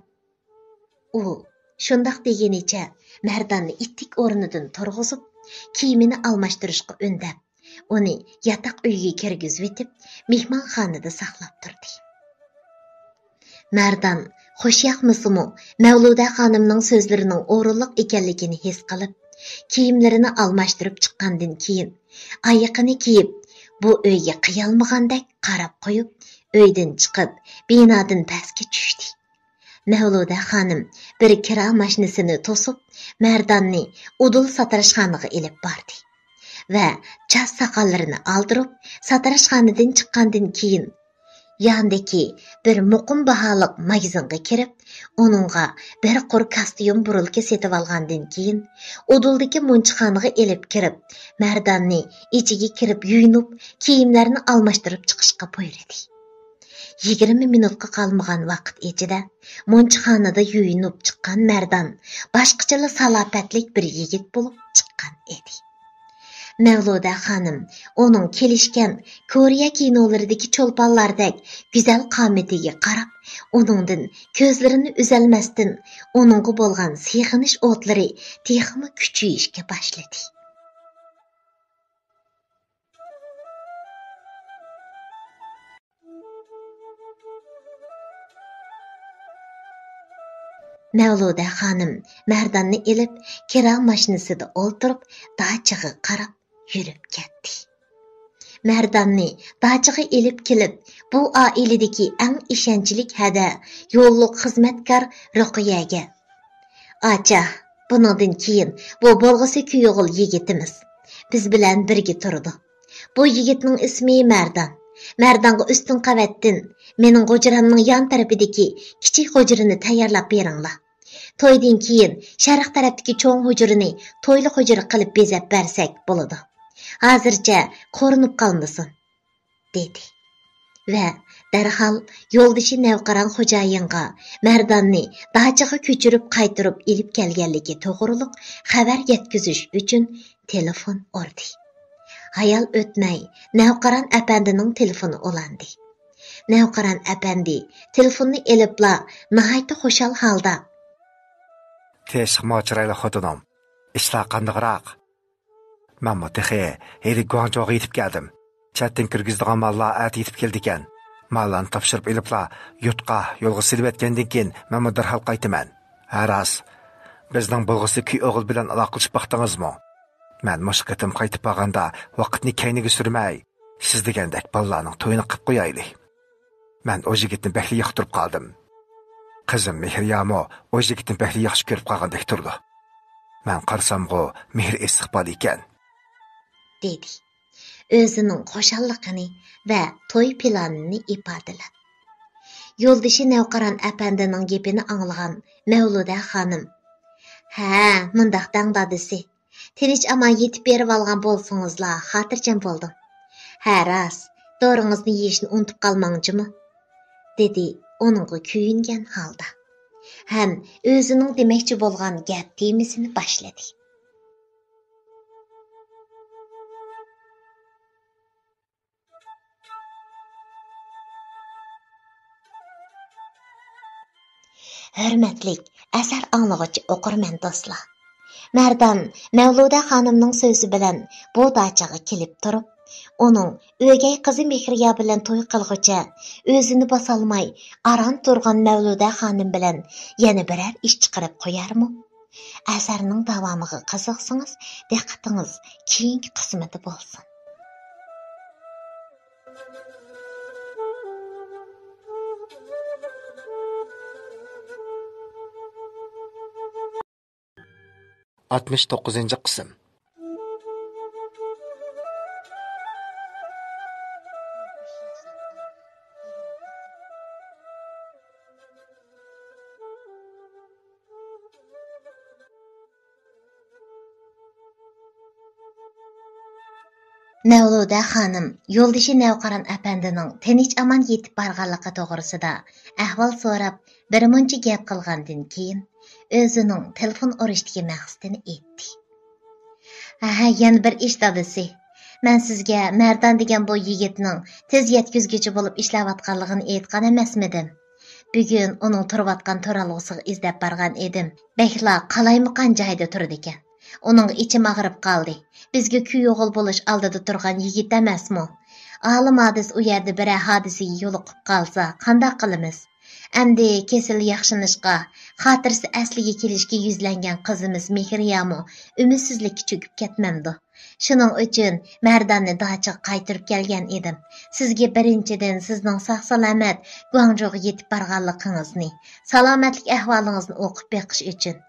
U shundoq degenicha Mardonni ittik o'rnidan turg'izib, kiyimini almashtirishga undab, uni yotoq uyga kirgizib etib, mehmonxonada saqlab turdi. Mardan xo'shyoqmisimi Mavluda xonimning so'zlarining o'rinliq ekanligini his qilib, kiyimlarini almashtirib chiqqandan keyin oyoqini kiyib, bu uyga qiyalmagandek qarab qo'yib, uydan chiqib, binodan pastga tushdi. Mavluda xonim bir kira mashinasini to'sib, Mardonni udul satirishxonaga ilib bordi va chas soqollarini oldirib, satirishxonadan chiqqandan keyin yandagi bir muqim baholiq magazinga kirib, onunğa bir qur kostyum burulka setib olgandan keyin uduldagi munchxonaga ilib kirib, Mardonni ichiga kirib yuyinib, kiyimlarini almashtirib chiqishga buyurdi. 20 minutga qolmagan vaqt ichida munchxonada yuyinib chiqqan Mardan boshqacha salobatlik bir yigit bo'lib chiqqan edi. Mavluda xonim onun kelishgan Koreya kinolaridagi cho'lponlardek go'zal qomatiga qarab, uningdan ko'zlarini uzalmasdan uningga bo'lgan seg'inish o'tlari texmi kuchayishga boshladi. Mavluda xonim Mardonni ilib, kira mashinasida o'ltirib, dachaga qarab yurib ketdi. Mardonni dachaga ilib kelib, bu oiladagi eng ishonchli hada yo'lliq xizmatkor Ruqiyaga: "Acha, bundan keyin bu bo'lg'isi kuyog'il yigitimiz. Biz bilan birga turdi. Bu yigitning ismi Mardan. Mardonga ustun qavatdan mening hujramning yon tarafidagi kichik hujrini tayyorlab beringlar. To'ydan keyin sharq tarafdagi cho'ng hujrini to'yli hujra qilib bezab bersak bo'ladi. Hozircha ko'rinib qolmasin", dedi. Va darhol yo'ldishi navqiron xo'jayinga Mardonni dachaga ko'chirib qaytirib ilib kelganligi to'g'riliq xabar yetkazish uchun telefon urdi. Hayal o'tmay navqiron apandining telefoni ulandi. Navqiron apandi telefonni elibla nihoyatda xushal holda: "Teshik mochirayli xotinim, ishlar qandaqroq? Men mutaxi heri Guangzhouga yetib keldim. Chatdan kirgizdigan mallar at yetib keldi ekan. Mallarni topshirib ilibla yurtqa yo'lga silib etgandan keyin men darhol qaytaman. Haras, bizning bo'lg'isi kuy o'g'il bilan aloqalashib baqdingizmi? Men mushqitim qaytib qolganda vaqtni kayniga surmay, siz degandek ballarning to'yini qilib qo'yaylik. Men o yigitni bakli yoqtirib qoldim. Qizim Mehriyamo o yigitni bakli yaxshi ko'rib qolgandek turdi. Men qarsamg'u mehr istiqbol ekan", dedi. O'zining xushalligini va to'y planini ifodaladi. Yo'ldishi navqiron apandining gapini anglagan Mavluda xonim: "Ha, mundaq dangdadisi. Tinch amon yetib berib olgan bo'lsingizlar, xotirjam bo'ldim. Ha, ras, doringizni yeyishni unutib qolmangchimi?" dedi onunga kuyingan holda. Ham o'zining demoqchi bo'lgan gap temasini boshladi. Hörmətlik əsər anlıqıcı oqurman dostlar. Mərdan Mavluda xanımның sözü bilan bu daçağa kelib turib, onun ögey qızı Mehriya bilan to'y qilg'ucha o'zini bosolmay aran turgan Mavluda xonim bilan yana birər ish chiqarib qo'yarmi? Əsərning davomiga qiziqsangiz, diqqatingiz keyingi qismida bo'lsin. Altmış 9. qism. Mavluda xonim yo'ldoshi Navqiron apandining tinch amon yetib borganligi to'g'risida ahvol so'rab, birmuncha gap qilgandan keyin o'zining telefon urishdagi maqsadini aytdi. Yana bir ish dadisi. Men sizga Mardon degan bu yigitning tez yetkizguchi bo'lib ishlayotganligini aytgan emasmidim? Bugun uning turayotgan turalg'usiga izlab borgan edim. Bekla qalaymaqan joyda turdi ekan. Uning ichim og'rib qoldi. Bizga kuy o'g'il bo'lish oldida turgan yigit emasmi? Olim hadis u yerda bir hodisaga yo'liqib qolsa, qanday qilamiz? Endi kesil yaxshinishqa, xotirasi asliga kelishga yuzlangan qizimiz Mehriyamu umidsizlikka cho'kib ketmamdi. Shuning uchun Mardonni dachiga qaytirib kelgan edim. Sizga birinchidan sizning sog'-salomat Guangzhouga yetib borganligingizni, salomatlik ahvolingizni o'qib beqish uchun,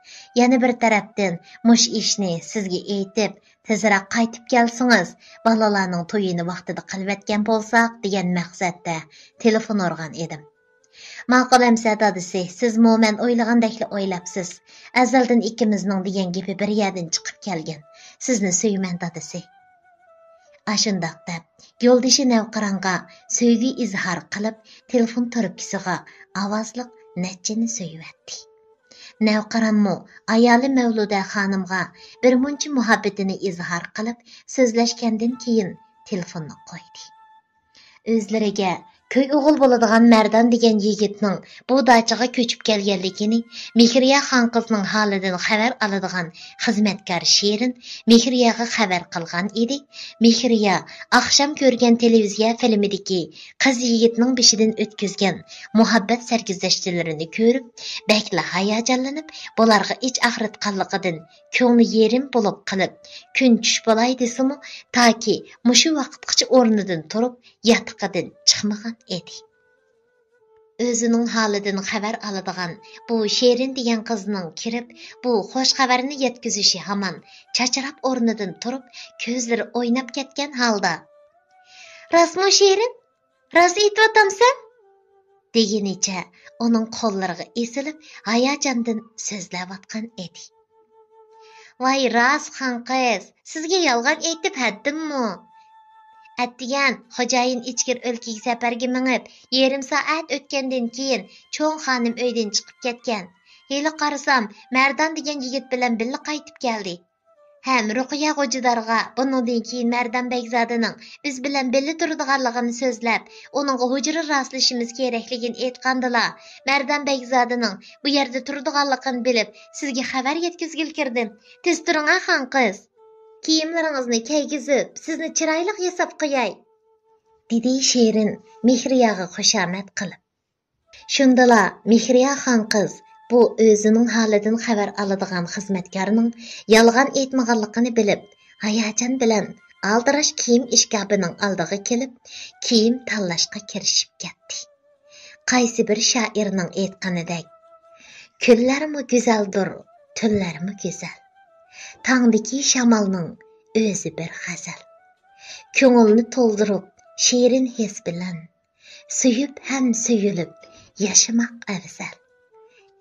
yana bir tarafdan mush ishni sizga aytib, tezroq qaytib kelsangiz, balalarning to'yini vaqtida qilib bo'lsak degan maqsadda telefon urgan edim. Ma'qul amsa dadisi, siz men o'ylagandekli o'ylabsiz. Azaldan ikkimizning degan gapi bir yerdan chiqib kelgan. Sizni suyman dadisi. Ashundoq deb, yo'ldoshi Navqironga sevgi izhor qilib, telefon trubkasiga ovozliq nachchini so'yvatdi. Navqironmu ayoli Mavluda xonimga bir muncha muhabbatini izhor qilib, so'zlashgandan keyin telefonni qo'ydi. O'zlariga köy o'g'il bo'ladigan Mardon degan yigitning bu dachaga ko'chib kelganligini Mehriya xon qizning holidan xabar oladigan xizmatkor Shirin Mehriyaga xabar qilgan edi. Mehriya oqshom ko'rgan televiziya filmidagi qiz yigitning beshidan o'tkazgan muhabbat sarguzashtlarini ko'rib, bakla hayajonlanib, bularga ich og'ritganligidan ko'ngli yerim bo'lib qilib, kun tush bo'lay desimi, toki mushu vaqtgacha o'rnidan turib, yatiqidan chiqmagan edi. O'zining holidan xabar oladigan bu Shirin degan qizning kirib, bu xo'sh xabarni yetkazishi hamon chacharab o'rnidan turib, ko'zlari o'ynab ketgan holda "Rasmo Shirin, rost aytyotamsan?" degenicha uning qo'llariga esilib, hayajondan so'zlayotgan edi. "Voy rost xon qiz, sizga yolg'on aytib haddimmi? Atdigan xo'jayin ichkir o'lkaga safarga minib, yarim soat o'tgandan keyin cho'ng xonim uydan chiqib ketgan. Hali qarasam, Mardon degan yigit bilan birga qaytib keldi. Ham Ruqiya G'ojidarga bundan keyin Mardon Begzodining biz bilan birga turadiganligini so'zlab, uningga hujra rastlashimiz kerakligini aytgandilar. Mardon Begzodining bu yerda turadiganligini bilib, sizga xabar yetkazgil kirdim. Tez turing xon qiz. Kiyimlaringizni kiygizib, sizni chiroyli yasab qo'yay", dedi Shirin Mehriyaga xushomad qilib. Shundala Mehriya xon qiz bu o'zining holidan xabar oladigan xizmatkorning yolg'on aytmaganligini bilib, hayajon bilan aldirash kiyim ishkabining oldiga kelib, kiyim tanlashga kirishib ketdi. Qaysi bir shoirning aytganidek, "Kunlarmi go'zaldir, tunlarmi go'zal. Tangdiki shamolning o'zi bir g'azal. Ko'ngilni to'ldirib, shirin his bilan, suyib ham suyulib, yashamoq afzal."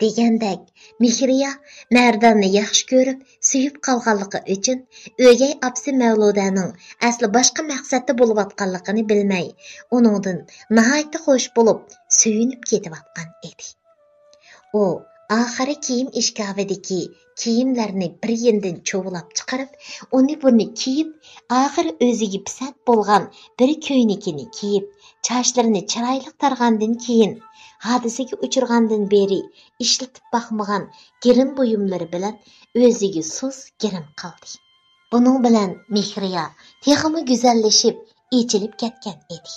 degandek, Mehriya Mardonni yaxshi ko'rib, suyib qolganligi uchun o'gay opsi Mavludaning asli boshqa maqsadda bo'layotganligini bilmay, uningdan nihoyatda xush bo'lib, suyunib ketayotgan edi. U oxiri kiyim ishkavidagi kiyimlarni bir yendan cho'g'lab chiqarib, uni buni kiyib, oxiri o'ziga pisand bo'lgan bir ko'ynakini kiyib, sochlarini chiroyli targandan keyin hadisiga uchirgandan beri ishlatib baxmagan girim buyumlari bilan o'ziga so'z girim qildi. Buning bilan Mehriya texmi go'zallashib, echilib ketgan edi.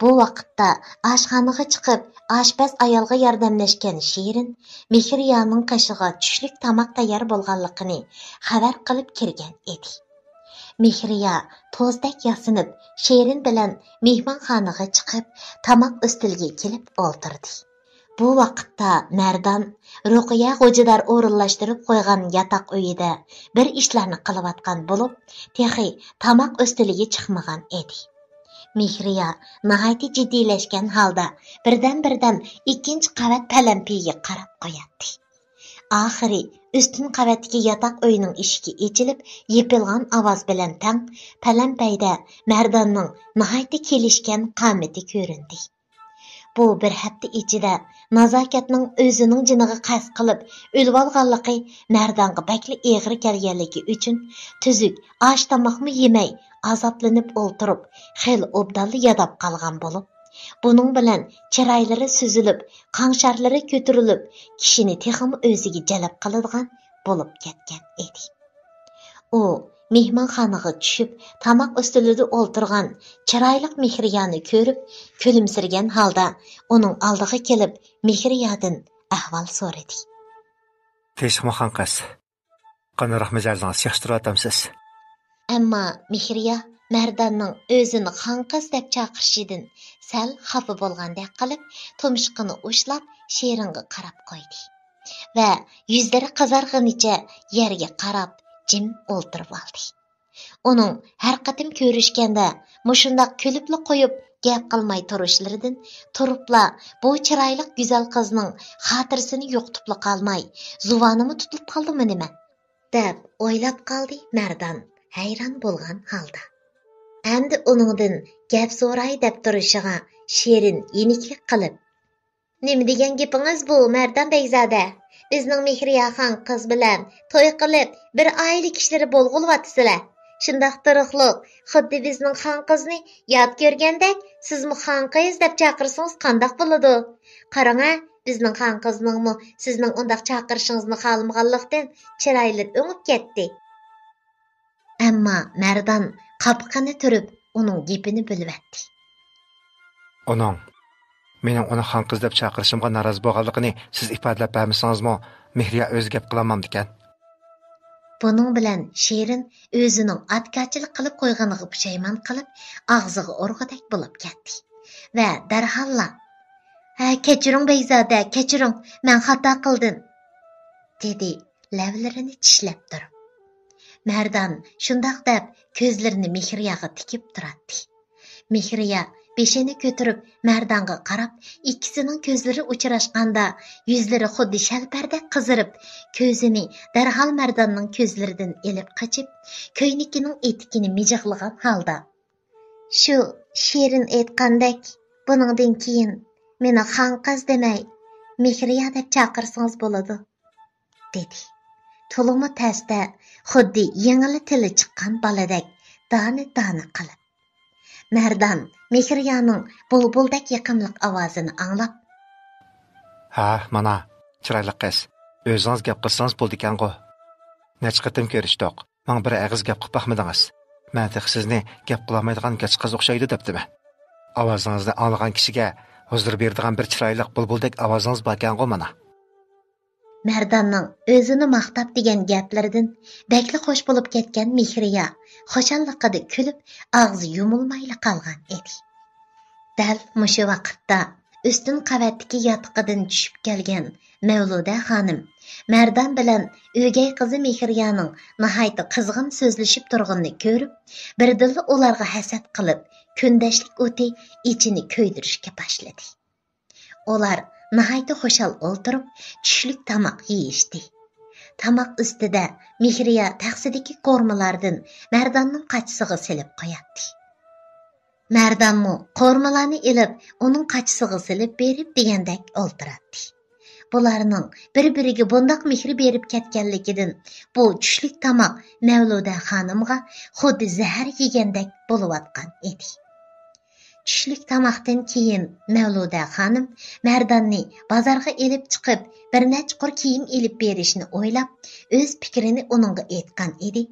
Bu vaqtda oshxonaga chiqib, oshpaz ayolga yordamlashgan Shirin Mehriyaning qashiga tushlik tomoq tayyor bo'lganligini xabar qilib kirgan edi. Mehriya to'zdek yasinib, Shirin bilan mehmonxonaga chiqib, tomoq ustiliga kelib o'tirdi. Bu vaqtda Mardan Ruqiya xo'jador o'rinlashtirib qo'ygan yotoq uyida bir ishlarni qilayotgan bo'lib, texi tomoq ustiliga chiqmagan edi. Mehriya nihoyatda jiddiylashgan holda birdan ikkinchi qavat palampiga qarab qo'yadi. Oxiri ustun qavatdagi yotoq uyining eshigi ochilib, yepilgan ovoz bilan tang palampayda Mardanning nihoyatda kelishgan qomati ko'rindi. Bu bir hafta ichida nazokatning o'zining jiniga qasd qilib o'lib olganligi Mardonga bakli eg'ir kelganligi uchun tuzuk osh tomoqmi yemay azoblanib o'ltirib, xil obdalli yadab qolgan bo'lib, buning bilan chiroylari suzilib, qangsharlari ko'tarilib, kishini texmi o'ziga jalb qiladigan bo'lib ketgan edi. U mehmonxonaga tushib, tomoq ustilida o'ltirgan chiroyli Mehriyani ko'rib, kulimsirgan holda uning oldiga kelib, Mehriyadan ahvol so'radi. Teshmoxon qas. Qanroq mijozingizga yaxshiratamsiz? Ammo Mehriya Mardanning o'zini xonqis deb chaqirishidan sal xafa bo'lgandek qilib, tumshug'ini ushlab Shiringa qarab qo'ydi va yuzlari qizarganicha yerga qarab jim o'ltirib oldi. Uning har qatim ko'rishganda mushundoq kulibli qo'yib gap qilmay turishlaridan turibla bu chiroyli go'zal qizning xotirasini yo'qotib qolmay, zuvonimi tutib qoldimi nima deb o'ylab qoldi Mardan hayron bo'lgan holda. Endi uningdan gap so'ray deb turishiga Shirin yeniklik qilib, "Nima degan gapingiz bu, Mardan Beyzoda? Bizning Mehriyaxon qiz bilan to'y qilib, bir oila kishilari bo'lg'ulyapsizlar. Shundoq tiriqliq, xuddi bizning xon qizni yod ko'rgandek, sizmi xon qiz deb chaqirsangiz qandoq bo'ladi? Qarang-a, bizning xon qizningmi sizning undaq chaqirishingizni xohlamaganlikdan chiroyli o'ngib ketdi." Ammo Mardan qapqani turib, uning gapini bilibdi. Onun mening uni xon qiz deb chaqirishimga norozi bo'lganligini siz ifodalab bermasangizmi, Mehriya o'zi gap qilamamdi ekan. Buning bilan Shirin o'zining atkachilik qilib qo'yganiga pushaymon qilib, og'ziga urg'idek bo'lib ketdi va darhalla kechiring Beyzoda, kechiring, men xato qildim, dedi lavlarini tishlab turib. Mardan shundoq deb ko'zlarini Mehriyaga tikib turadi. Mehriya beshini ko'tarib Mardonga qarab, ikkisining ko'zlari uchrashganda yuzlari xuddi shalpardek qizirib, ko'zini darhol Mardonning ko'zlaridan elib qochib, ko'ynikining etikini mijig'lagan holda, "Shu Shirin aytgandek, buningdan keyin meni xon qiz demay, Mehriya deb chaqirsangiz bo'ladi", dedi. To'limi tasda xuddi yengili tili chiqqan boladek doni-doni qilib. Mardan Mehriyaning bulbuldek yaqimliq ovozini anglab, "Ha, mana, chiroyli qiz. O'zingiz gap qilsangiz bo'ldi ekan-ku. Necha qatim ko'rishdik. Men bir og'iz gap qilib baxmadingiz. Men sizni gap qilolmaydigan gach qiz o'xshaydi debdimi? Ovozingizni anglagan kishiga huzur beradigan bir chiroyli bulbuldek ovozingiz bor ekan-ku mana." Mardanning o'zini maqtab degan gaplaridan bakli xo'sh bo'lib ketgan Mehriya xushalliqida kulib, og'zi yumilmayli qolgan edi. Dal mushu vaqtda ustun qavatdagi yotiqidan tushib kelgan Mavluda xonim Mardan bilan o'gay qizi Mehriyaning nihoyatda qizg'in so'zlashib turganini ko'rib, birdilla ularga hasad qilib, kundashlik o'ti ichini ko'ydirishga boshladi. Ular nihoyatda xushal o'ltirib, tushlik tomoq yeyishdi. Tomoq ustida Mehriya taqsidagi qo'rmalardan Mardanning qachisiga silib qo'yadi. Mardanmu qo'rmalarni ilib, uning qachisiga silib berib degandek o'ltiradi. Bularning bir-biriga bundoq mehri berib ketganligidan bu tushlik tomoq Mavluda xonimga xuddi zahar yegandek bo'layotgan edi. Tushlik tamoqdan keyin Mavluda xonim Mardanni bozorga elib chiqib, bir necha qur kiyim elib berishni o'ylab, o'z fikrini uningga aytgan edi.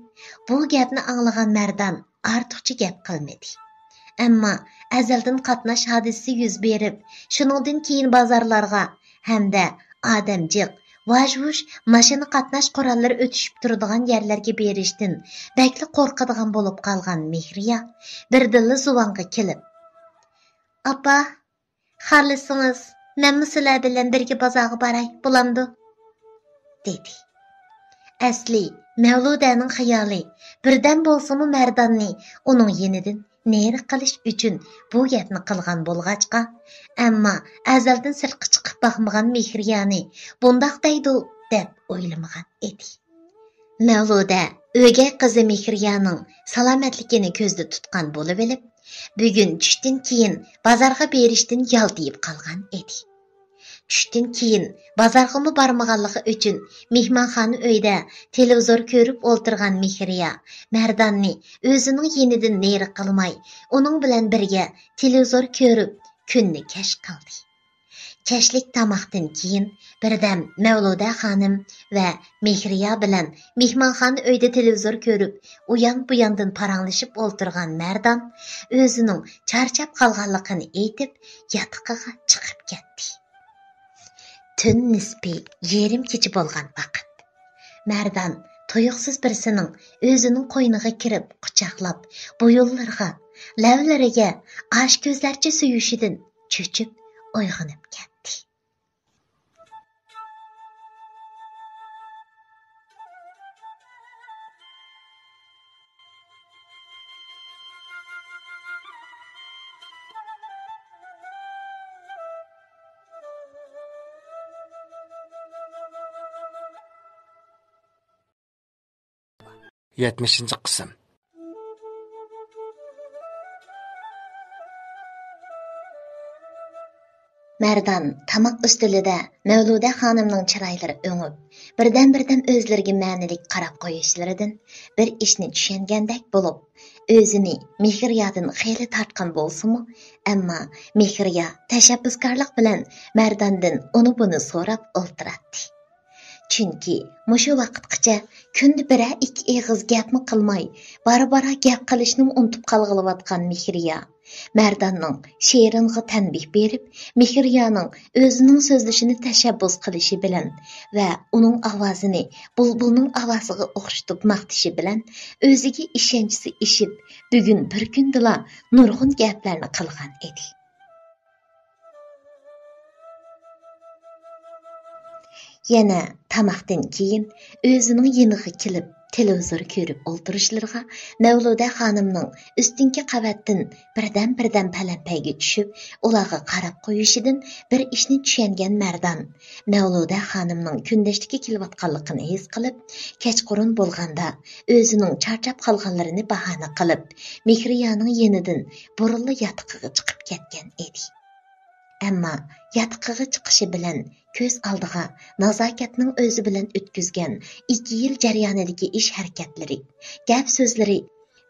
Bu gapni anglagan Mardan ortiqcha gap qilmadi. Ammo azaldan qatnash hodisasi yuz berib, shuningdan keyin bozorlarga hamda odamjiq vajvush mashina qatnash qurollari o'tishib turadigan yerlarga berishdan bakli qo'rqadigan bo'lib qolgan Mehriya birdilla Zuvonga kelib, "Apa, xarlisingiz, men sizlar bilan birga bozorga boray, bo'lamdi?" dedi. Asli Mavludaning xayoli birdan bo'lsa-mu Mardanni uning yenidan neri qilish uchun bu gapni qilgan bo'lg'achqa, ammo azaldan sirtqa chiqib boqmagan Mehriyani bundoq deydi deb o'ylamagan edi. Mavluda o'gay qizi Mehriyaning salomatligini ko'zda tutgan bo'lib olib, bugun tushdan keyin bozorga berishdan yoltiyib qolgan edi. Tushdan keyin bozorga bormaganligi uchun mehmonxona uyda televizor ko'rib o'tirgan Mehriya Mardanni o'zining yenidan neri qilmay, uning bilan birga televizor ko'rib kunni kash qildi. Kashlik tamoqdan keyin birdan Mavluda xonim va Mehriya bilan mehmonxona uyda televizor ko'rib, bu yandan paranglashib o'tirgan Mardan o'zining charchab qolganligini aytib, yotiqiga chiqib ketdi. Tün nisbi yerim kechi bo'lgan vaqt. Mardan tuyuqsiz birisining o'zining qo'yniga kirib, quchoqlab, bo'yinlarga, lavlariga ash ko'zlarcha suyushidan cho'chib uyg'onib ketdi. Yetmişinci qism. Mardan tamoq ustilida Mavluda xonimning chiroylari o'ngib, birdan o'zlariga ma'nilik qarab qo'yishlaridan bir ishni tushungandek bo'lib, o'zini Mehriyadan xeyli tartgan bo'lsa-mu, ammo Mehriya tashabbuskorlik bilan Mardandan uni buni so'rab o'ltiratdi. Chunki mushu vaqtgacha kunda bira ikki eg'iz gapni qilmay, bara gap qilishni unutib qolg'ilayotgan Mehriya Mardanning she'ringa tanbih berib, Mehriyaning o'zining so'zlashini tashabbus qilishi bilan va uning ovozini bulbulning ovoziga o'xshatib maqtishi bilan o'ziga ishonchisi ishib, bugun bir kundala nurg'un gaplarni qilgan edi. Yana tamoqdan keyin o'zining yeniga kelib televizor ko'rib o'tirishlariga Mavluda xonimning ustinki qavatdan birdan palampayga tushib, ularga qarab qo'yishidan bir ishni tushungan Mardan Mavluda xonimning kundashligi kelayotganligini his qilib, kechqurun bo'lganda o'zining charchab qolganlarini bahona qilib, Mehriyaning yenidan burilli yotiqiga chiqib ketgan edi. Ammo yotiqiga chiqishi bilan ko'z oldiga nazokatning o'zi bilan o'tkazgan 2 yil jarayonidagi ish harakatlari, gap so'zlari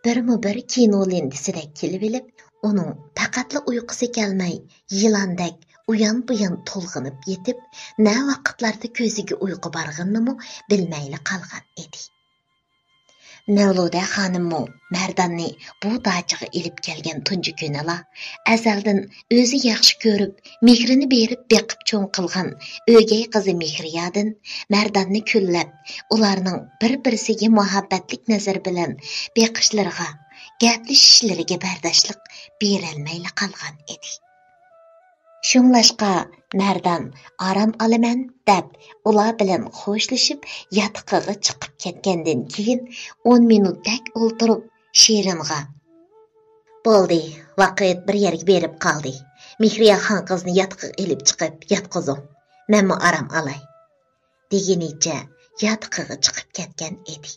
bir kinolentisidek kelib olib, uning faqatla uyqusi kelmay, yilondek uyon-buyon to'lg'inib yetib, na vaqtlarda ko'ziga uyqu borganini bilmayli qolgan edi. Mavluda xonimmi Mardanni bu dachiga ilib kelgan tunji kunala azaldan o'zi yaxshi ko'rib, mehrini berib beqib cho'ng qilgan o'gay qizi Mehriyadan Mardanni kullab, ularning bir-birisiga muhabbatlik nazar bilan beqishlariga, gaplashishlariga bardoshlik berolmayli qolgan edi. Shunglashqa Mardan aram olaman deb ular bilan xo'shlashib yotiqiga chiqib ketgandan keyin 10 minutdak o'ltirib she'ringa bo'ldi, vaqt bir yerga berib qoldi. Mehriya xon qizni yotiqiga elib chiqib yotqizim, menmi aram olay degenicha yotiqiga chiqib ketgan edi.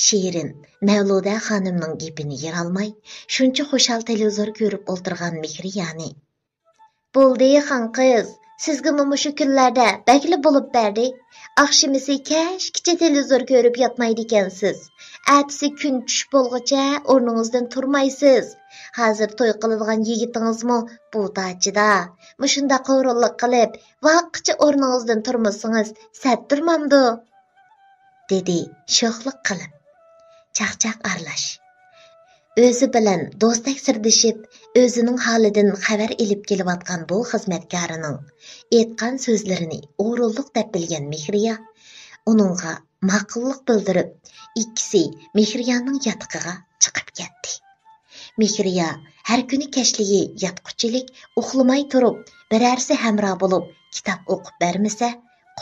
She'rin Mavluda xonimning gapini yerolmay, shuncha xushal televizor ko'rib o'tirgan Mehriyani bo'ldi xon qiz, sizga mushu kunlarda bakli bo'lib berdi. Oqshimisi kechgacha televizor ko'rib yotmaydi ekansiz. Atisi kun tush bo'lguncha o'rningizdan turmaysiz. Hazır toy qiladigan yigitingizmi bu dachida. Mushunda qo'rqinlik qilib, vaqqicha o'rningizdan turmasangiz, sattirmamdu, dedi sho'xlik qilib. Chaqchaq arlash. O'zi bilan do'stak sirdishib, o'zining holidan xabar elib kelayotgan bu xizmatkarining aytgan so'zlarini o'rinliq deb bilgan Mehriya uningga ma'qullik bildirib, ikkisi Mehriyaning yotiqiga chiqib ketdi. Mehriya har kuni kechligi yotquchilik uxlamay turib, birarsi hamroh bo'lib kitob o'qib bermasa,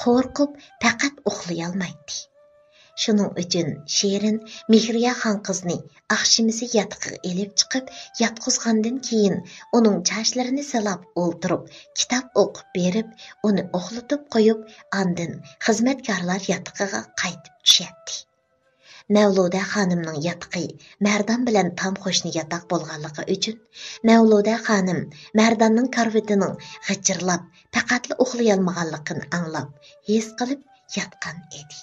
qo'rqib faqat uxlay olmaydi. Shuning uchun Shirin Mehriya xon qizni axshimisi yotiqiga elib chiqib, yotqizgandan keyin uning chashlarini silab o'ltirib, kitob o'qib berib, uni uxlatib qo'yib, andin xizmatkorlar yotiqiga qaytib tushadi. Mavluda xonimning yotiqi Mardan bilan tam qo'shni yotoq bo'lganligi uchun Mavluda xonim Mardanning karvetining g'ijirlab, faqatli uxlay olmaganligini anglab, his qilib yotgan edi.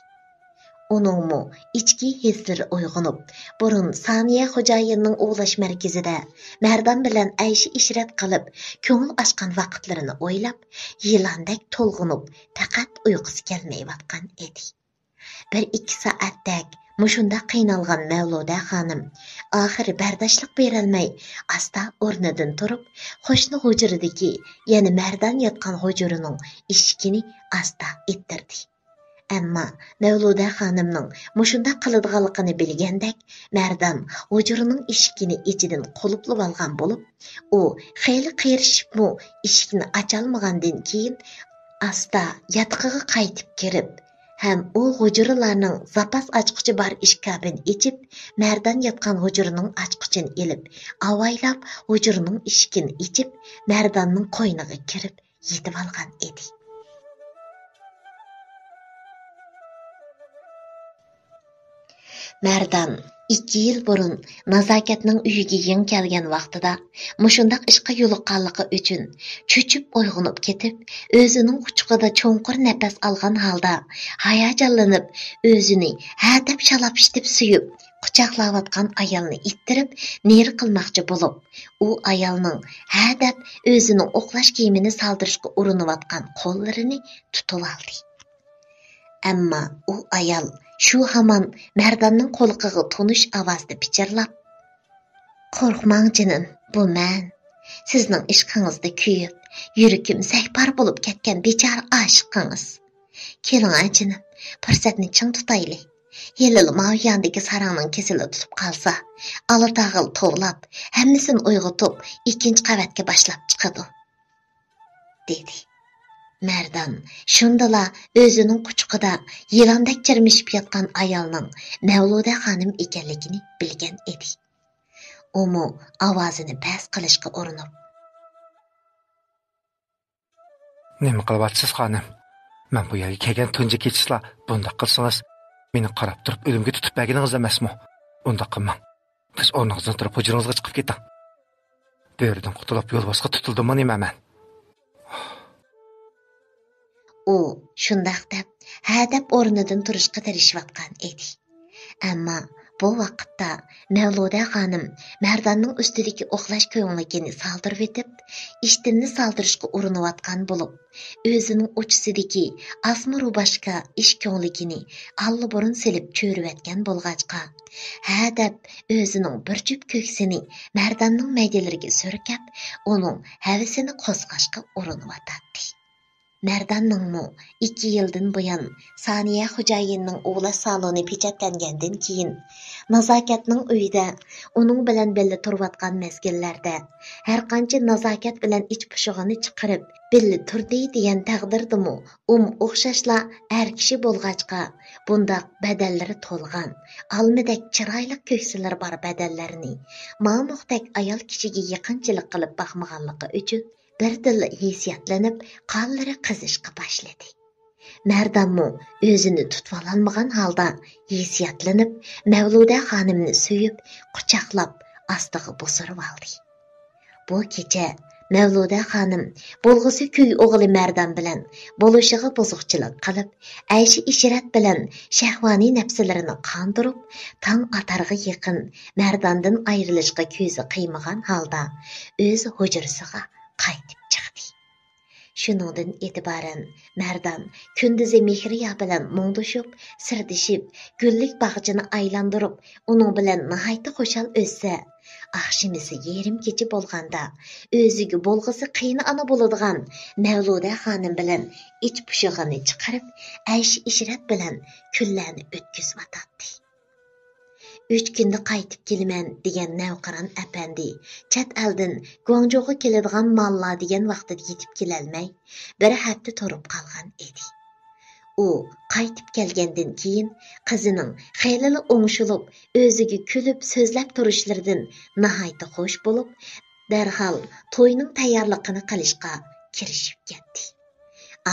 Onunmu içki hisleri uyg'unib, burun Saniye xo'jayinning o'g'lash markazida Mardan bilan ayshi ishrat qilib, ko'ngil ochgan vaqtlarini o'ylab, yilondek to'lg'inib, faqat uyqusi kelmayotgan edi. 1-2 soatdak mushunda qiynalgan Mavluda xonim oxiri bardashlik berolmay, asta o'rnidan turib, qo'shni hujradagi, ya'ni Mardan yotgan hujraning eshigini asta ittirdi. Ammo Mavluda xonimning mushunda qiladiganligini bilgandek, Mardan hujraning eshigini ichidan qulflab olgan bo'lib, u xeyli qiyirishibmi eshikni ocholmagandan keyin asta yotiqiga qaytib kirib, ham u hujralarning zapas ochqichi bor eshikabini ichib, Mardan yotgan hujraning ochqichini elib, avaylab hujraning eshigini ichib, Mardanning qo'yniga kirib yetib olgan edi. Mardan 2 yil burun Nazokatning uyiga yeng kelgan vaqtida mushundaq ishqa yo'liqqanligi uchun cho'chib uyg'onib ketib, o'zining quchug'ida cho'nqir nafas olgan holda hayajonlanib, o'zini hadab shalapishib suyib, quchoqlayotgan ayolni ittirib, neri qilmoqchi bo'lib, u ayolning hadab o'zining uxlash kiyimini soldirishga urinayotgan qo'llarini tutib oldi. Ammo u ayol shu hamon Mardanning qo'lqiga tunish ovozda pichirlab, "Qo'rqmang jinim, bu men. Sizning ishqingizda kuyib, yuragim sakpar bo'lib ketgan bechora oshiqingiz. Keling jinim, fursatni ching tutayli. Yelil maviyandagi sarangning kesili tutib qolsa, alatag'il tovlab, hammasini uyg'otib, 2-qavatga boshlab chiqadi", dedi. Mardan shundala o'zining quchug'ida yilondek chirmishib yotgan ayolning Mavluda xonim ekanligini bilgan edi. Umu ovozini past qilishga urinib, "Nima qilyapsiz xonim? Men bu yerga kelgan tunji kechishla bundaq qilsangiz, meni qarab turib o'limga tutib berganingiz emasmi? Undaq qilmang. Siz o'rningizdan turib hujringizga chiqib keting. Bo'ridan qutulib yo'l boshqa tutildimmi nima men?" U shundaq deb, hadab o'rnidan turishga tirishayotgan edi. Ammo bu vaqtda Mavluda xonim Mardanning ustidagi uxlash ko'ngligini soldirib etib, ishtinni soldirishga urinayotgan bo'lib, o'zining uchisidagi asma rubashka ish ko'ngligini allaburun silib cho'riyotgan bo'lg'achqa, hadab o'zining bir jup ko'ksini Mardanning maydalariga surkab, uning havasini qo'zg'ashga urinayotdi. Mardanning 2 yildan buyon Saniye xo'jayinning o'g'lash saloni pechatlangandan keyin Nazokatning uyida uning bilan birga turayotgan mezgillarda har qancha Nazokat bilan ich pushug'ini chiqarib birga turdi degan taqdirdimi, o'xshashla har kishi bo'lg'achqa, bundaq badallari to'lgan, almadak chiroyli ko'ksillar bor badallarni ma'muqdak ayol kishiga yaqinchilik qilib boqmaganligi uchun birdilla hissiyatlanib, qonlari qizishga boshladi. Mardanmu o'zini tutib ololmagan holda hissiyatlanib, Mavluda xonimni suyib, quchoqlab, ostiga bosirib oldi. Bu kecha Mavluda xonim bo'lg'usi kuy o'g'li Mardan bilan bo'lishig'i buzuqchilik qilib, ayshi ishrat bilan shahvoniy nafslarini qondirib, tong atarga yaqin Mardandan ayrilishga ko'zi qiymagan holda o'z hujrasiga qaytib chiqdi. Shuningdan e'tiboran Mardan kunduzi Mehriya bilan mungdushib, sirdishib, gullik bag'chini aylantirib, uning bilan nihoyat xushal o'ssa, axshimisi yerim kechi bo'lganda o'ziga bo'lg'isi qiyni ana bo'ladigan Mavluda xonim bilan ich pushig'ini chiqarib, aysh ishrat bilan kunlarni o'tkazib o'tadi. 3 kunda qaytib kelaman degan navqiron apandi chat eldan Guangzhouga keladigan mollar degan vaqtida yetib kelolmay, bir hafta turib qolgan edi. U qaytib kelgandan keyin qizining xeylili o'ngshilib, o'ziga kulib so'zlab turishlaridan nihoyat xush bo'lib, darhol to'yning tayyorligini qilishga kirishib ketdi.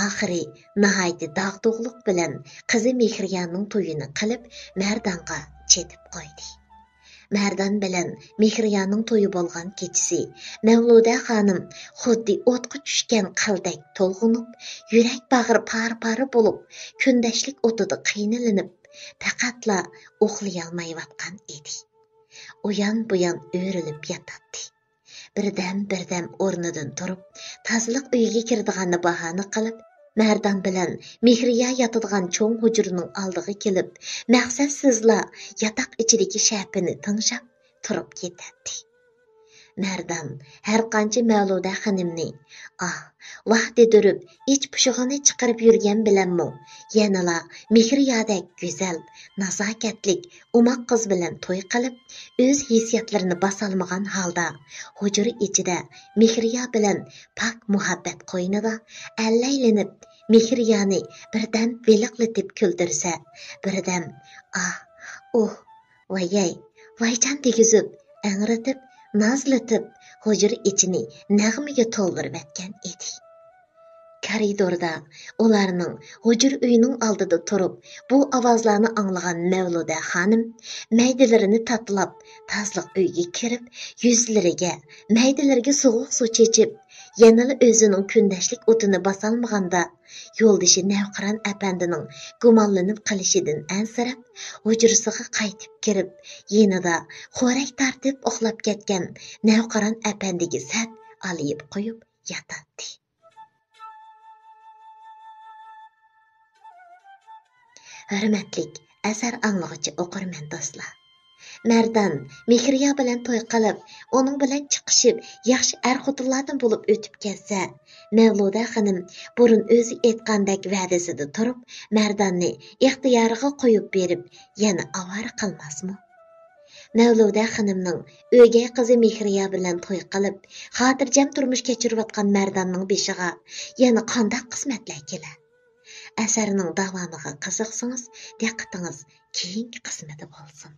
Oxiri nihoyat dog'dug'liq bilan qizi Mehriyaning to'yini qilib, Mardonga chetib qo'ydi. Mardan bilan Mehriyaning to'yi bo'lgan kechasi Mavluda xonim xuddi o'tqa tushgan qildak to'lg'inib, yurak bag'ri par-pari bo'lib, kundashlik o'tida qiynalanib, faqatla uxlayolmayotgan edi. Uyan-buyan o'rilib yotadi. Birdan o'rnidan turib, tazliq uyiga kirdiganni bahona qilib, Mardan bilan Mehriya yotadigan cho'ng hujrining oldiga kelib, maqsadsizla yotoq ichidagi shapini tinglab turib ketadi. Mardan har qancha Mavluda xonimni, vaqti durib, ich pushig'ini chiqarib yurgan bilanmi, yanala Mehriyadek go'zal, nazokatlik, umoq qiz bilan to'y qilib, o'z hissiyotlarini bosolmagan holda hujra ichida Mehriya bilan pak muhabbat qo'ynida allaylanib, Mehriyani birdan veliqlatib kuldirsa, birdan vaychan tegizib, angratib, nazlatib, hujra ichini nag'maga to'ldirib etgan edi. Koridorda ularning hujra uyining oldida turib, bu ovozlarni anglagan Mavluda xonim maydalarini tatlab, tazliq uyga kirib, yuzlariga, maydalariga sovuq suv chechib, yanala o'zining kundashlik o'tini bosolmaganda, yo'ldishi navqiron apandining gumonlanib qilishidan ansirab, hujrasiga qaytib kirib, yenida xo'rak tartib uxlab ketgan navqiron apandiga sat olib qo'yib yotadi. Hurmatlik asar anglag'uchi o'qirman do'stlar. Mardan Mehriya bilan to'y qilib, uning bilan chiqishib, yaxshi xotinlardan bo'lib o'tib ketsa, Mavluda xonim burun o'zi aytgandek va'dasida turib, Mardonni ixtiyoriga qo'yib berib, yana avara qilmasmi? Mavluda xonimning o'gay qizi Mehriya bilan to'y qilib, xotirjam turmush kechirayotgan Mardanning beshiga yana qanday qismatlar kelar? Asarning davomiga qiziqsangiz, diqqatingiz keyingi qismida bo'lsin.